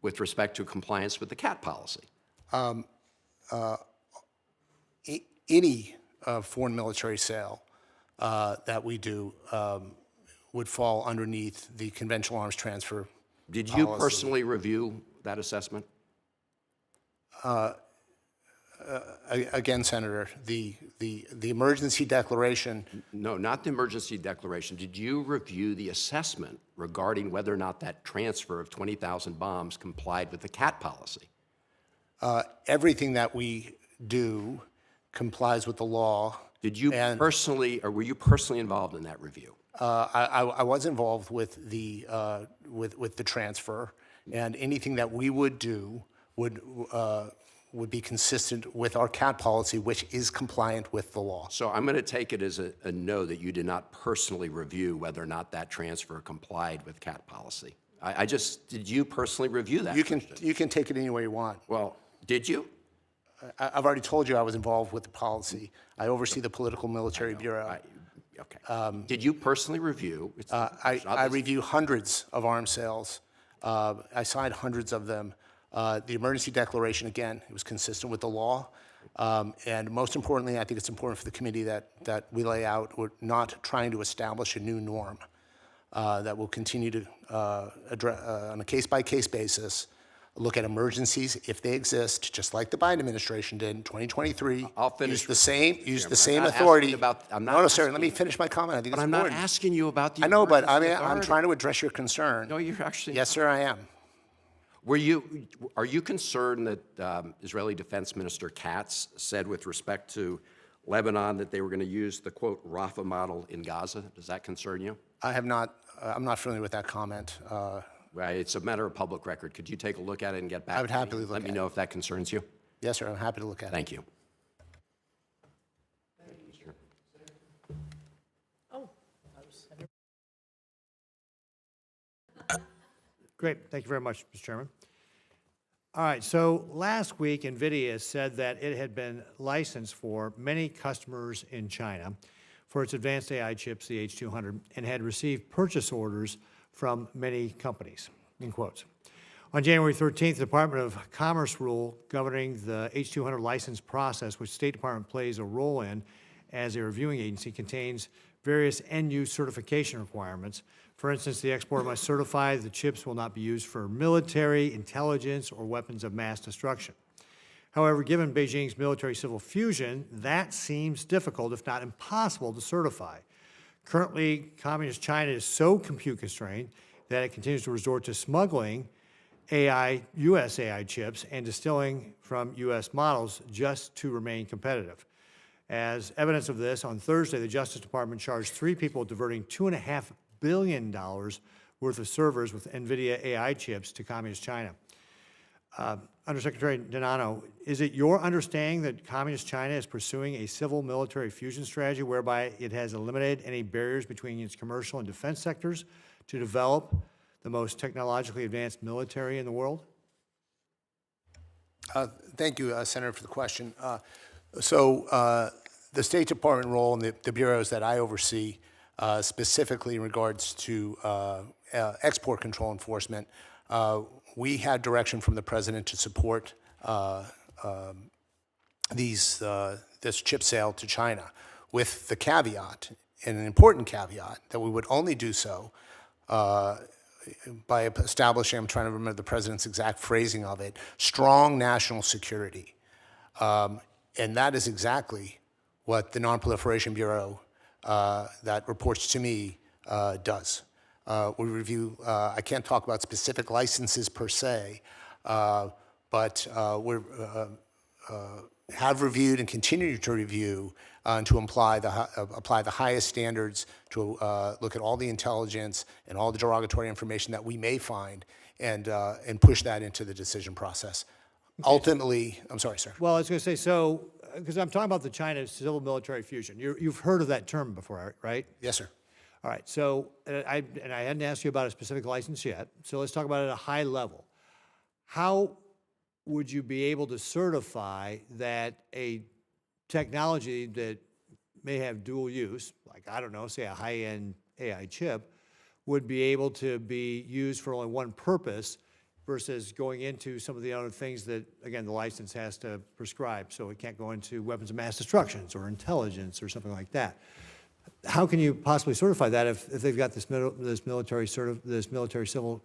with respect to compliance with the CAT policy. Any foreign military sale that we do would fall underneath the conventional arms transfer Did you policy. personally review that assessment? Again, Senator, the emergency declaration, No, not the emergency declaration. Did you review the assessment regarding whether or not that transfer of 20,000 bombs complied with the CAT policy? everything that we do complies with the law. Did you personally, or were you personally involved in that review? I was involved with the transfer, and anything that we would do would be consistent with our CAT policy, which is compliant with the law. So I'm going to take it as a no that you did not personally review whether or not that transfer complied with CAT policy. Did you personally review that? You can take it any way you want. Well, did you? I've already told you I was involved with the policy. I oversee the Political Military Bureau. Okay. Did you personally review? I review hundreds of arms sales. I signed hundreds of them. The emergency declaration, again, it was consistent with the law. And most importantly, I think it's important for the committee that we lay out, we're not trying to establish a new norm that will continue to address, on a case-by-case basis, look at emergencies if they exist, just like the Biden administration did in 2023. I'll finish. Use the same I'm not authority. asking No, sir. Let me finish my comment. I think But it's I'm important. not asking you about the I know, but emergency I'm authority. trying to address your concern. No, you're actually. Yes, sir, I am. Are you concerned that Israeli Defense Minister Katz said with respect to Lebanon that they were going to use the, quote, Rafah model in Gaza? Does that concern you? I'm not familiar with that comment. Well, it's a matter of public record. Could you take a look at it and get back I would to me? happily look Let me at know if that concerns you. Yes, sir, I'm happy to look at it. Thank you. Great. Thank you very much, Mr. Chairman. All right. So last week, NVIDIA said that it had been licensed for many customers in China for its advanced AI chips, the H200, and had received purchase orders from many companies, in quotes. On January 13th, the Department of Commerce rule governing the H200 license process, which the State Department plays a role in as a reviewing agency, contains various end-use certification requirements For instance, the exporter must certify the chips will not be used for military, intelligence, or weapons of mass destruction. However, given Beijing's military-civil fusion, that seems difficult, if not impossible, to certify. Currently, Communist China is so compute-constrained that it continues to resort to smuggling U.S. AI chips and distilling from U.S. models just to remain competitive. As evidence of this, on Thursday, the Justice Department charged 3 people diverting $2.5 billion worth of servers with NVIDIA AI chips to Communist China. Undersecretary DiNanno, is it your understanding that Communist China is pursuing a civil-military fusion strategy whereby it has eliminated any barriers between its commercial and defense sectors to develop the most technologically advanced military in the world? Thank you, Senator, for the question. The State Department role and the bureaus that I oversee, specifically in regards to export control enforcement, we had direction from the President to support this chip sale to China, with the caveat, and an important caveat, that we would only do so by establishing, I'm trying to remember the President's exact phrasing of it, strong national security. And that is exactly what the Non-Proliferation Bureau that reports to me does. We review, I can't talk about specific licenses per se, but we have reviewed and continue to review and to apply the highest standards to look at all the intelligence and all the derogatory information that we may find and push that into the decision process. Okay. Ultimately, I'm sorry, sir. Well, I was going to say, so, because I'm talking about the China civil-military fusion. You've heard of that term before, right? Yes, sir. All right, so, I hadn't asked you about a specific license yet, so let's talk about it at a high level. How would you be able to certify that a technology that may have dual use, like, I don't know, say a high-end AI chip, would be able to be used for only one purpose versus going into some of the other things that, again, the license has to prescribe, so it can't go into weapons of mass destruction or intelligence or something like that? How can you possibly certify that if they've got this military civil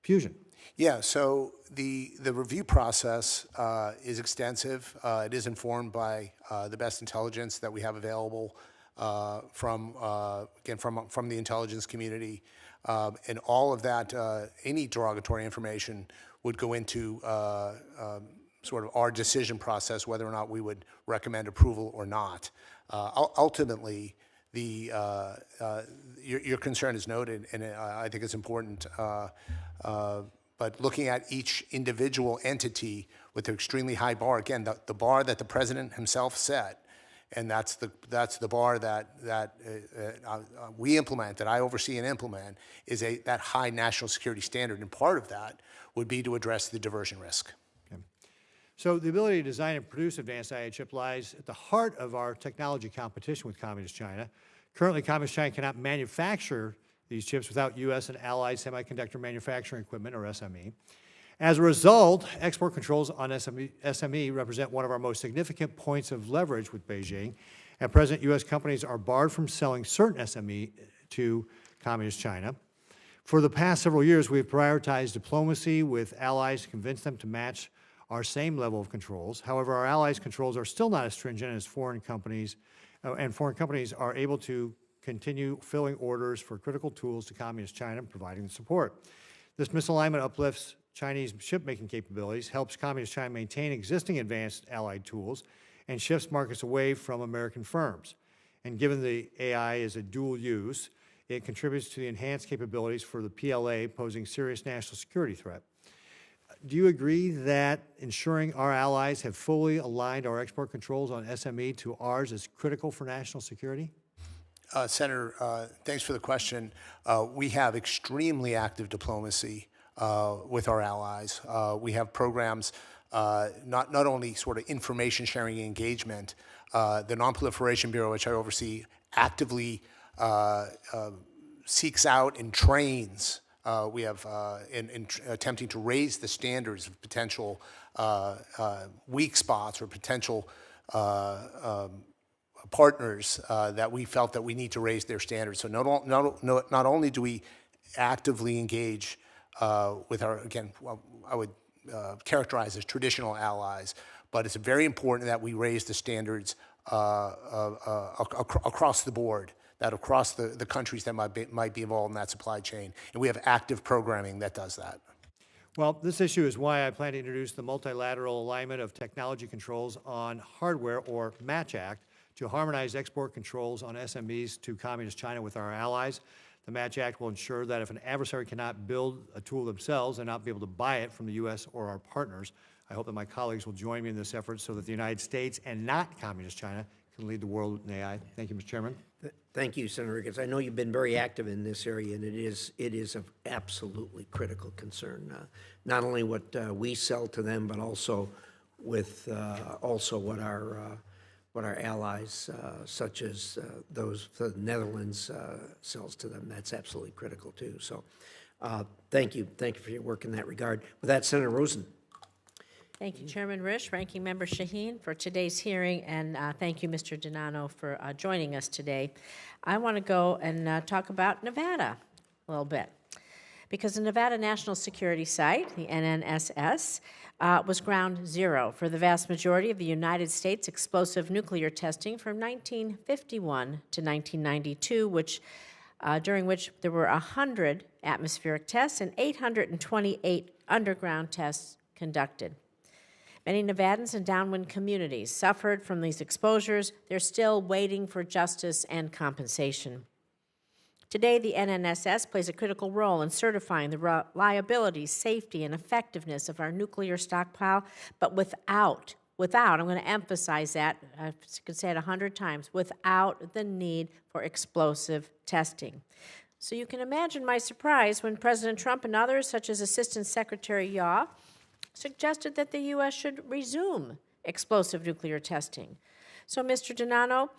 fusion? Yeah, so the review process is extensive. It is informed by the best intelligence that we have available from the intelligence community, and all of that, any derogatory information would go into sort of our decision process, whether or not we would recommend approval or not. Ultimately, your concern is noted, and I think it's important. But looking at each individual entity with an extremely high bar, again, the bar that the President himself set, and that's the bar that we implement, that I oversee and implement, is that high national security standard, and part of that would be to address the diversion risk. Okay. So the ability to design and produce advanced AI chip lies at the heart of our technology competition with Communist China. Currently, Communist China cannot manufacture these chips without U.S. and allied semiconductor manufacturing equipment, or SME. As a result, export controls on SME represent one of our most significant points of leverage with Beijing. At present, U.S. companies are barred from selling certain SME to Communist China. For the past several years, we have prioritized diplomacy with allies to convince them to match our same level of controls. However, our allies' controls are still not as stringent as foreign companies, and foreign companies are able to continue filling orders for critical tools to Communist China, providing the support. This misalignment uplifts Chinese chip-making capabilities, helps Communist China maintain existing advanced allied tools, and shifts markets away from American firms. And given the AI is a dual use, it contributes to the enhanced capabilities for the PLA, posing serious national security threat. Do you agree that ensuring our allies have fully aligned our export controls on SME to ours is critical for national security? Senator, thanks for the question. We have extremely active diplomacy with our allies. We have programs, not only sort of information sharing engagement. The Non-Proliferation Bureau, which I oversee, actively seeks out and trains. We have, in attempting to raise the standards of potential weak spots or potential partners that we felt that we need to raise their standards. So not only do we actively engage with our, again, I would characterize as traditional allies, but it's very important that we raise the standards across the board, that across the countries that might be involved in that supply chain. And we have active programming that does that. Well, this issue is why I plan to introduce the Multilateral Alignment of Technology Controls on Hardware, or MATCH Act, to harmonize export controls on SMEs to Communist China with our allies. The MATCH Act will ensure that if an adversary cannot build a tool themselves and not be able to buy it from the U.S. or our partners, I hope that my colleagues will join me in this effort so that the United States and not Communist China can lead the world in AI. Thank you, Mr. Chairman. Thank you, Senator Ricketts. I know you've been very active in this area, and it is of absolutely critical concern. Not only what we sell to them, but also with what our allies, such as those the Netherlands, sells to them. That's absolutely critical too. So, thank you for your work in that regard. With that, Senator Rosen. Thank you, Chairman Risch, Ranking Member Shaheen, for today's hearing, and thank you, Mr. DiNanno, for joining us today. I want to go and talk about Nevada a little bit, because the Nevada National Security Site, the NNSS, was ground zero for the vast majority of the United States explosive nuclear testing from 1951 to 1992, during which there were 100 atmospheric tests and 828 underground tests conducted. Many Nevadans and downwind communities suffered from these exposures. They're still waiting for justice and compensation. Today, the NNSS plays a critical role in certifying the reliability, safety, and effectiveness of our nuclear stockpile, but without, I'm going to emphasize that, I could say it 100 times, without the need for explosive testing. So you can imagine my surprise when President Trump and others, such as Assistant Secretary Yaw, suggested that the U.S. should resume explosive nuclear testing. So, Mr. DiNanno,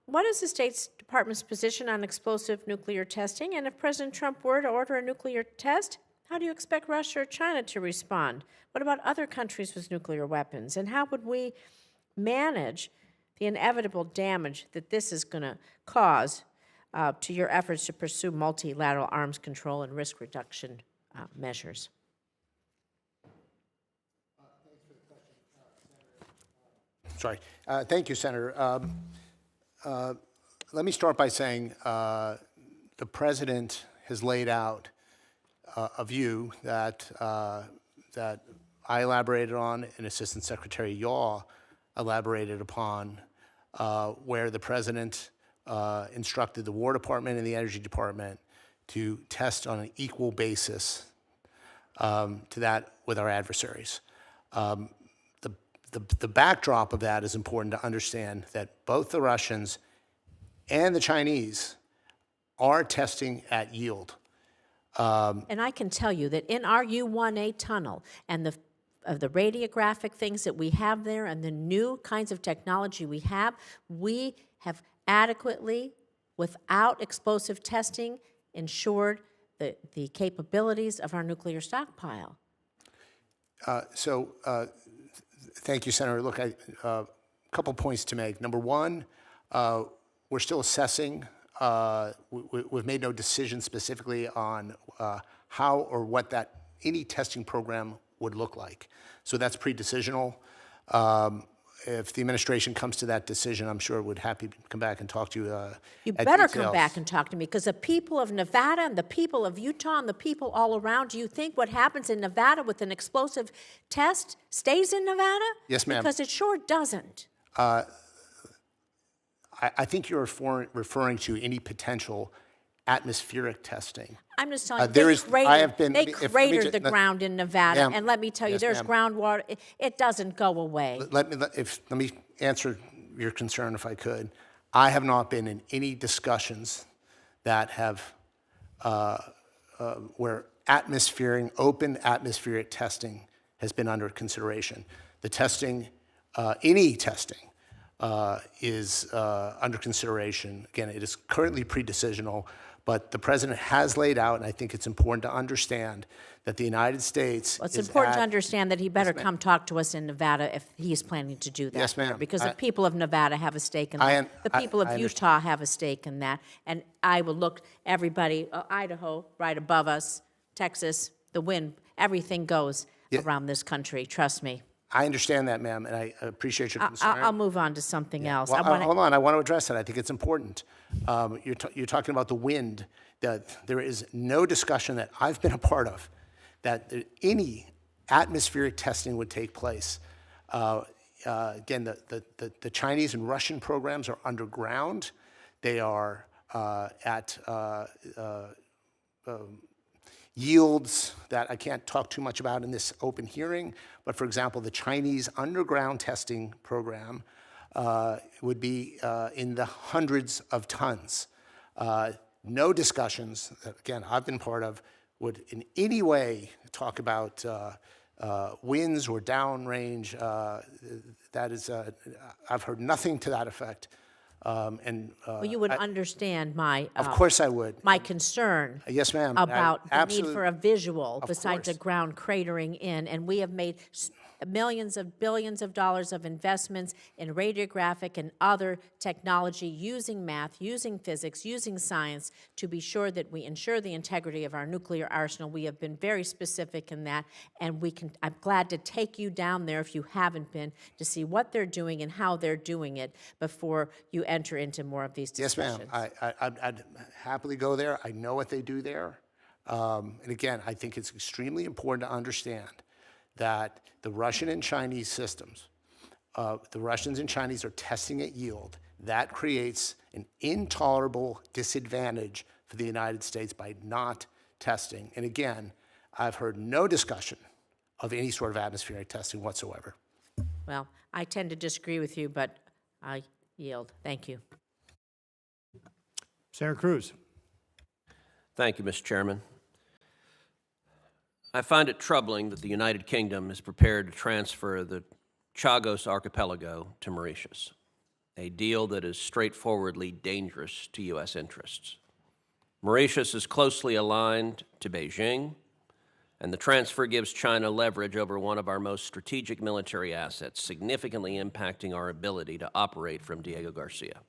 what is the State Department's position on explosive nuclear testing? And if President Trump were to order a nuclear test, how do you expect Russia or China to respond? What about other countries with nuclear weapons? And how would we manage the inevitable damage that this is going to cause to your efforts to pursue multilateral arms control and risk reduction measures? Sorry. Thank you, Senator. Let me start by saying the President has laid out a view that I elaborated on and Assistant Secretary Yaw elaborated upon, where the President instructed the War Department and the Energy Department to test on an equal basis to that with our adversaries. The backdrop of that is important to understand, that both the Russians and the Chinese are testing at yield. And I can tell you that in our U-1A tunnel and the radiographic things that we have there and the new kinds of technology we have adequately, without explosive testing, ensured the capabilities of our nuclear stockpile. Thank you, Senator. Look, a couple points to make. Number one, we're still assessing. We've made no decision specifically on how or what any testing program would look like. So that's pre-decisional. If the administration comes to that decision, I'm sure would happy to come back and talk to you. You better come back and talk to me, because the people of Nevada and the people of Utah and the people all around, do you think what happens in Nevada with an explosive test stays in Nevada? Yes, ma'am. Because it sure doesn't. I think you're referring to any potential atmospheric testing. I'm just telling you, they cratered the ground in Nevada, Ma'am, and let me tell you, yes, there's ma'am. groundwater. It doesn't go away. Let me answer your concern if I could. I have not been in any discussions that have where open atmospheric testing has been under consideration. The testing, any testing, is under consideration. Again, it is currently pre-decisional, But the president has laid out, and I think it's important to understand that the United States Well, it's is important to at- understand that he better come talk to us in Nevada if he's planning to do that. Yes, ma'am. Because the people of Nevada have a stake in that. The people of I Utah have a stake in that. And I will look, everybody, Idaho, right above us, Texas, the wind, everything goes around this country, trust me. I understand that, ma'am, and I appreciate your concern. I'll move on to something else. Well, I wanna- hold on, I want to address that. I think it's important. You're talking about the wind, that there is no discussion that I've been a part of that any atmospheric testing would take place. Again, the Chinese and Russian programs are underground. They are at yields that I can't talk too much about in this open hearing, but for example, the Chinese underground testing program would be in the hundreds of tons. No discussions that, again, I've been part of would in any way talk about winds or downrange. That is, I've heard nothing to that effect. Well, you would understand my. Of course I would. My concern. Yes, ma'am. About the need for a visual Of besides a course. ground cratering in. And we have made millions of billions of dollars of investments in radiographic and other technology using math, using physics, using science to be sure that we ensure the integrity of our nuclear arsenal. We have been very specific in that, and I'm glad to take you down there if you haven't been to see what they're doing and how they're doing it before you enter into more of these Yes, discussions. ma'am. I'd happily go there. I know what they do there. And again, I think it's extremely important to understand that the Russian and Chinese systems, the Russians and Chinese are testing at yield. That creates an intolerable disadvantage for the United States by not testing. And again, I've heard no discussion of any sort of atmospheric testing whatsoever. Well, I tend to disagree with you, but I yield. Thank you. Senator Cruz. Thank you, Mr. Chairman. I find it troubling that the United Kingdom is prepared to transfer the Chagos Archipelago to Mauritius, a deal that is straightforwardly dangerous to U.S. interests. Mauritius is closely aligned to Beijing, and the transfer gives China leverage over one of our most strategic military assets, significantly impacting our ability to operate from Diego Garcia.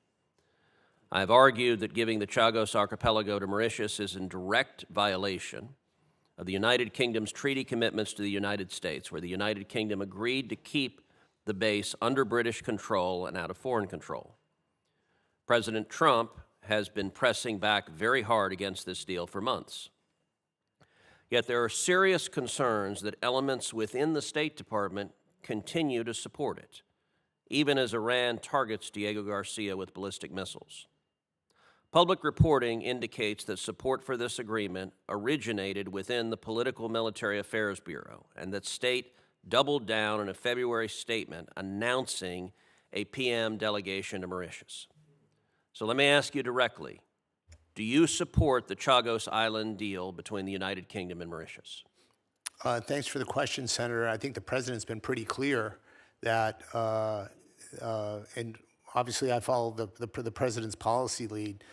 I have argued that giving the Chagos Archipelago to Mauritius is in direct violation of the United Kingdom's treaty commitments to the United States, where the United Kingdom agreed to keep the base under British control and out of foreign control. President Trump has been pressing back very hard against this deal for months. Yet there are serious concerns that elements within the State Department continue to support it, even as Iran targets Diego Garcia with ballistic missiles. Public reporting indicates that support for this agreement originated within the Political Military Affairs Bureau, and that State doubled down in a February statement announcing a PM delegation to Mauritius. So let me ask you directly, do you support the Chagos Island deal between the United Kingdom and Mauritius? Thanks for the question, Senator. I think the president's been pretty clear that, and obviously I follow the president's policy lead,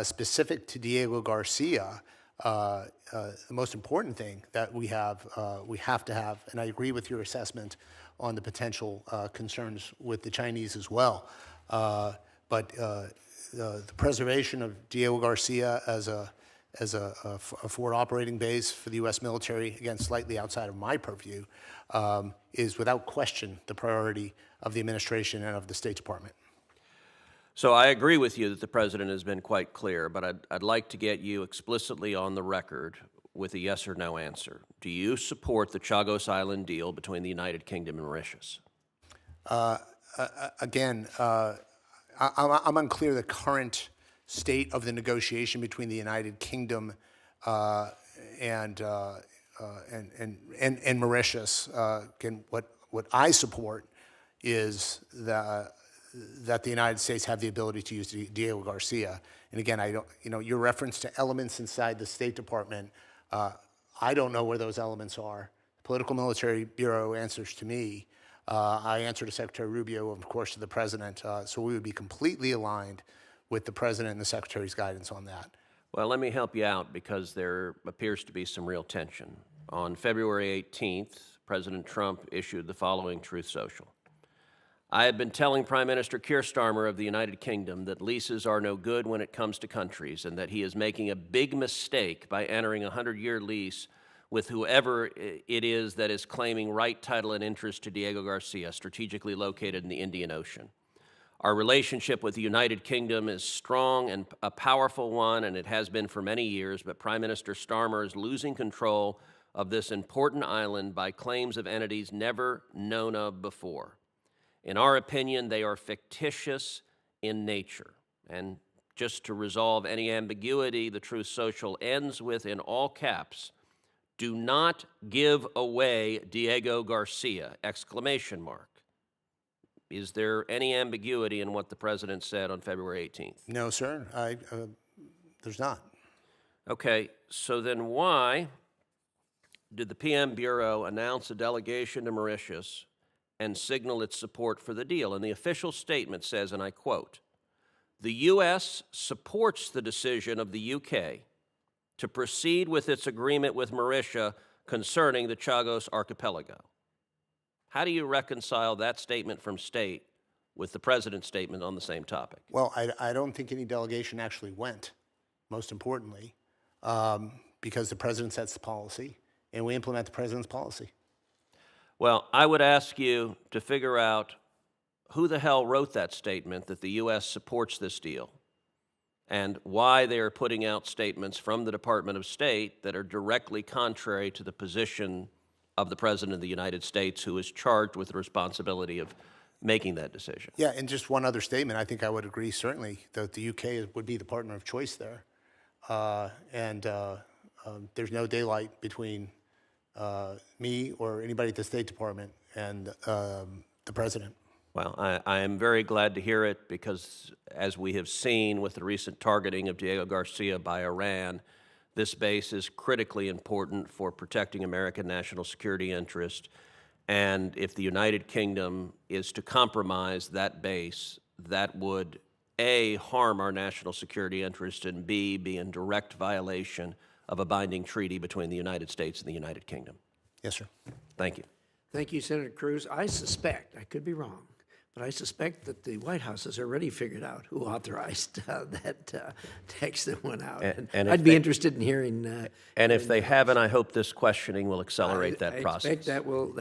specific to Diego Garcia. The most important thing that we have to have, and I agree with your assessment on the potential concerns with the Chinese as well, but the preservation of Diego Garcia as a forward operating base for the U.S. military, again, slightly outside of my purview, is without question the priority of the administration and of the State Department. So I agree with you that the president has been quite clear, but I'd like to get you explicitly on the record with a yes or no answer. Do you support the Chagos Island deal between the United Kingdom and Mauritius? Again, I'm unclear the current state of the negotiation between the United Kingdom and Mauritius. Again, what I support is that the United States have the ability to use Diego Garcia. And again, I don't, your reference to elements inside the State Department, I don't know where those elements are. The Political Military Bureau answers to me. I answer to Secretary Rubio, of course, to the president. So we would be completely aligned with the president and the secretary's guidance on that. Well, let me help you out because there appears to be some real tension. On February 18th, President Trump issued the following Truth Social. I had been telling Prime Minister Keir Starmer of the United Kingdom that leases are no good when it comes to countries and that he is making a big mistake by entering a 100-year lease with whoever it is that is claiming right, title, and interest to Diego Garcia, strategically located in the Indian Ocean. Our relationship with the United Kingdom is strong and a powerful one, and it has been for many years, but Prime Minister Starmer is losing control of this important island by claims of entities never known of before. In our opinion, they are fictitious in nature. And just to resolve any ambiguity, the Truth Social ends with, in all caps, "Do not give away Diego Garcia!" exclamation mark. Is there any ambiguity in what the President said on February 18th? No, sir, there's not. Okay, so then why did the PM Bureau announce a delegation to Mauritius and signal its support for the deal? And the official statement says, and I quote, "The U.S. supports the decision of the U.K. to proceed with its agreement with Mauritius concerning the Chagos Archipelago." How do you reconcile that statement from state with the President's statement on the same topic? Well, I don't think any delegation actually went, most importantly, because the President sets the policy, and we implement the President's policy. Well, I would ask you to figure out who the hell wrote that statement that the U.S. supports this deal and why they are putting out statements from the Department of State that are directly contrary to the position of the President of the United States, who is charged with the responsibility of making that decision. Yeah, and just one other statement, I think I would agree certainly that the UK would be the partner of choice there. There's no daylight between me or anybody at the State Department and the President. Well, I am very glad to hear it because, as we have seen with the recent targeting of Diego Garcia by Iran, this base is critically important for protecting American national security interest. And if the United Kingdom is to compromise that base, that would, A, harm our national security interest, and B, be in direct violation of a binding treaty between the United States and the United Kingdom. Yes, sir. Thank you. Thank you, Senator Cruz. I suspect, I could be wrong, but I suspect that the White House has already figured out who authorized that text that went out. And I'd be interested in hearing. And if they haven't, I hope this questioning will accelerate that process. I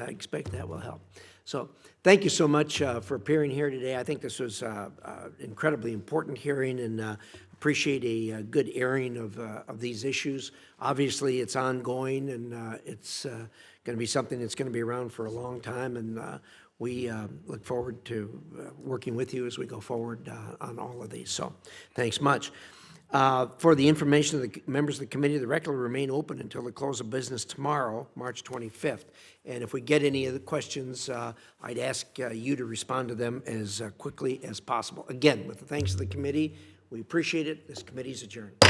expect that will help. So thank you so much for appearing here today. I think this was incredibly important hearing, and appreciate a good airing of these issues. Obviously, it's ongoing, and it's going to be something that's going to be around for a long time, and we look forward to working with you as we go forward on all of these. So thanks much. For the information of the members of the committee, the record will remain open until the close of business tomorrow, March 25th. And if we get any of the questions, I'd ask you to respond to them as quickly as possible. Again, with the thanks of the committee, we appreciate it. This committee is adjourned.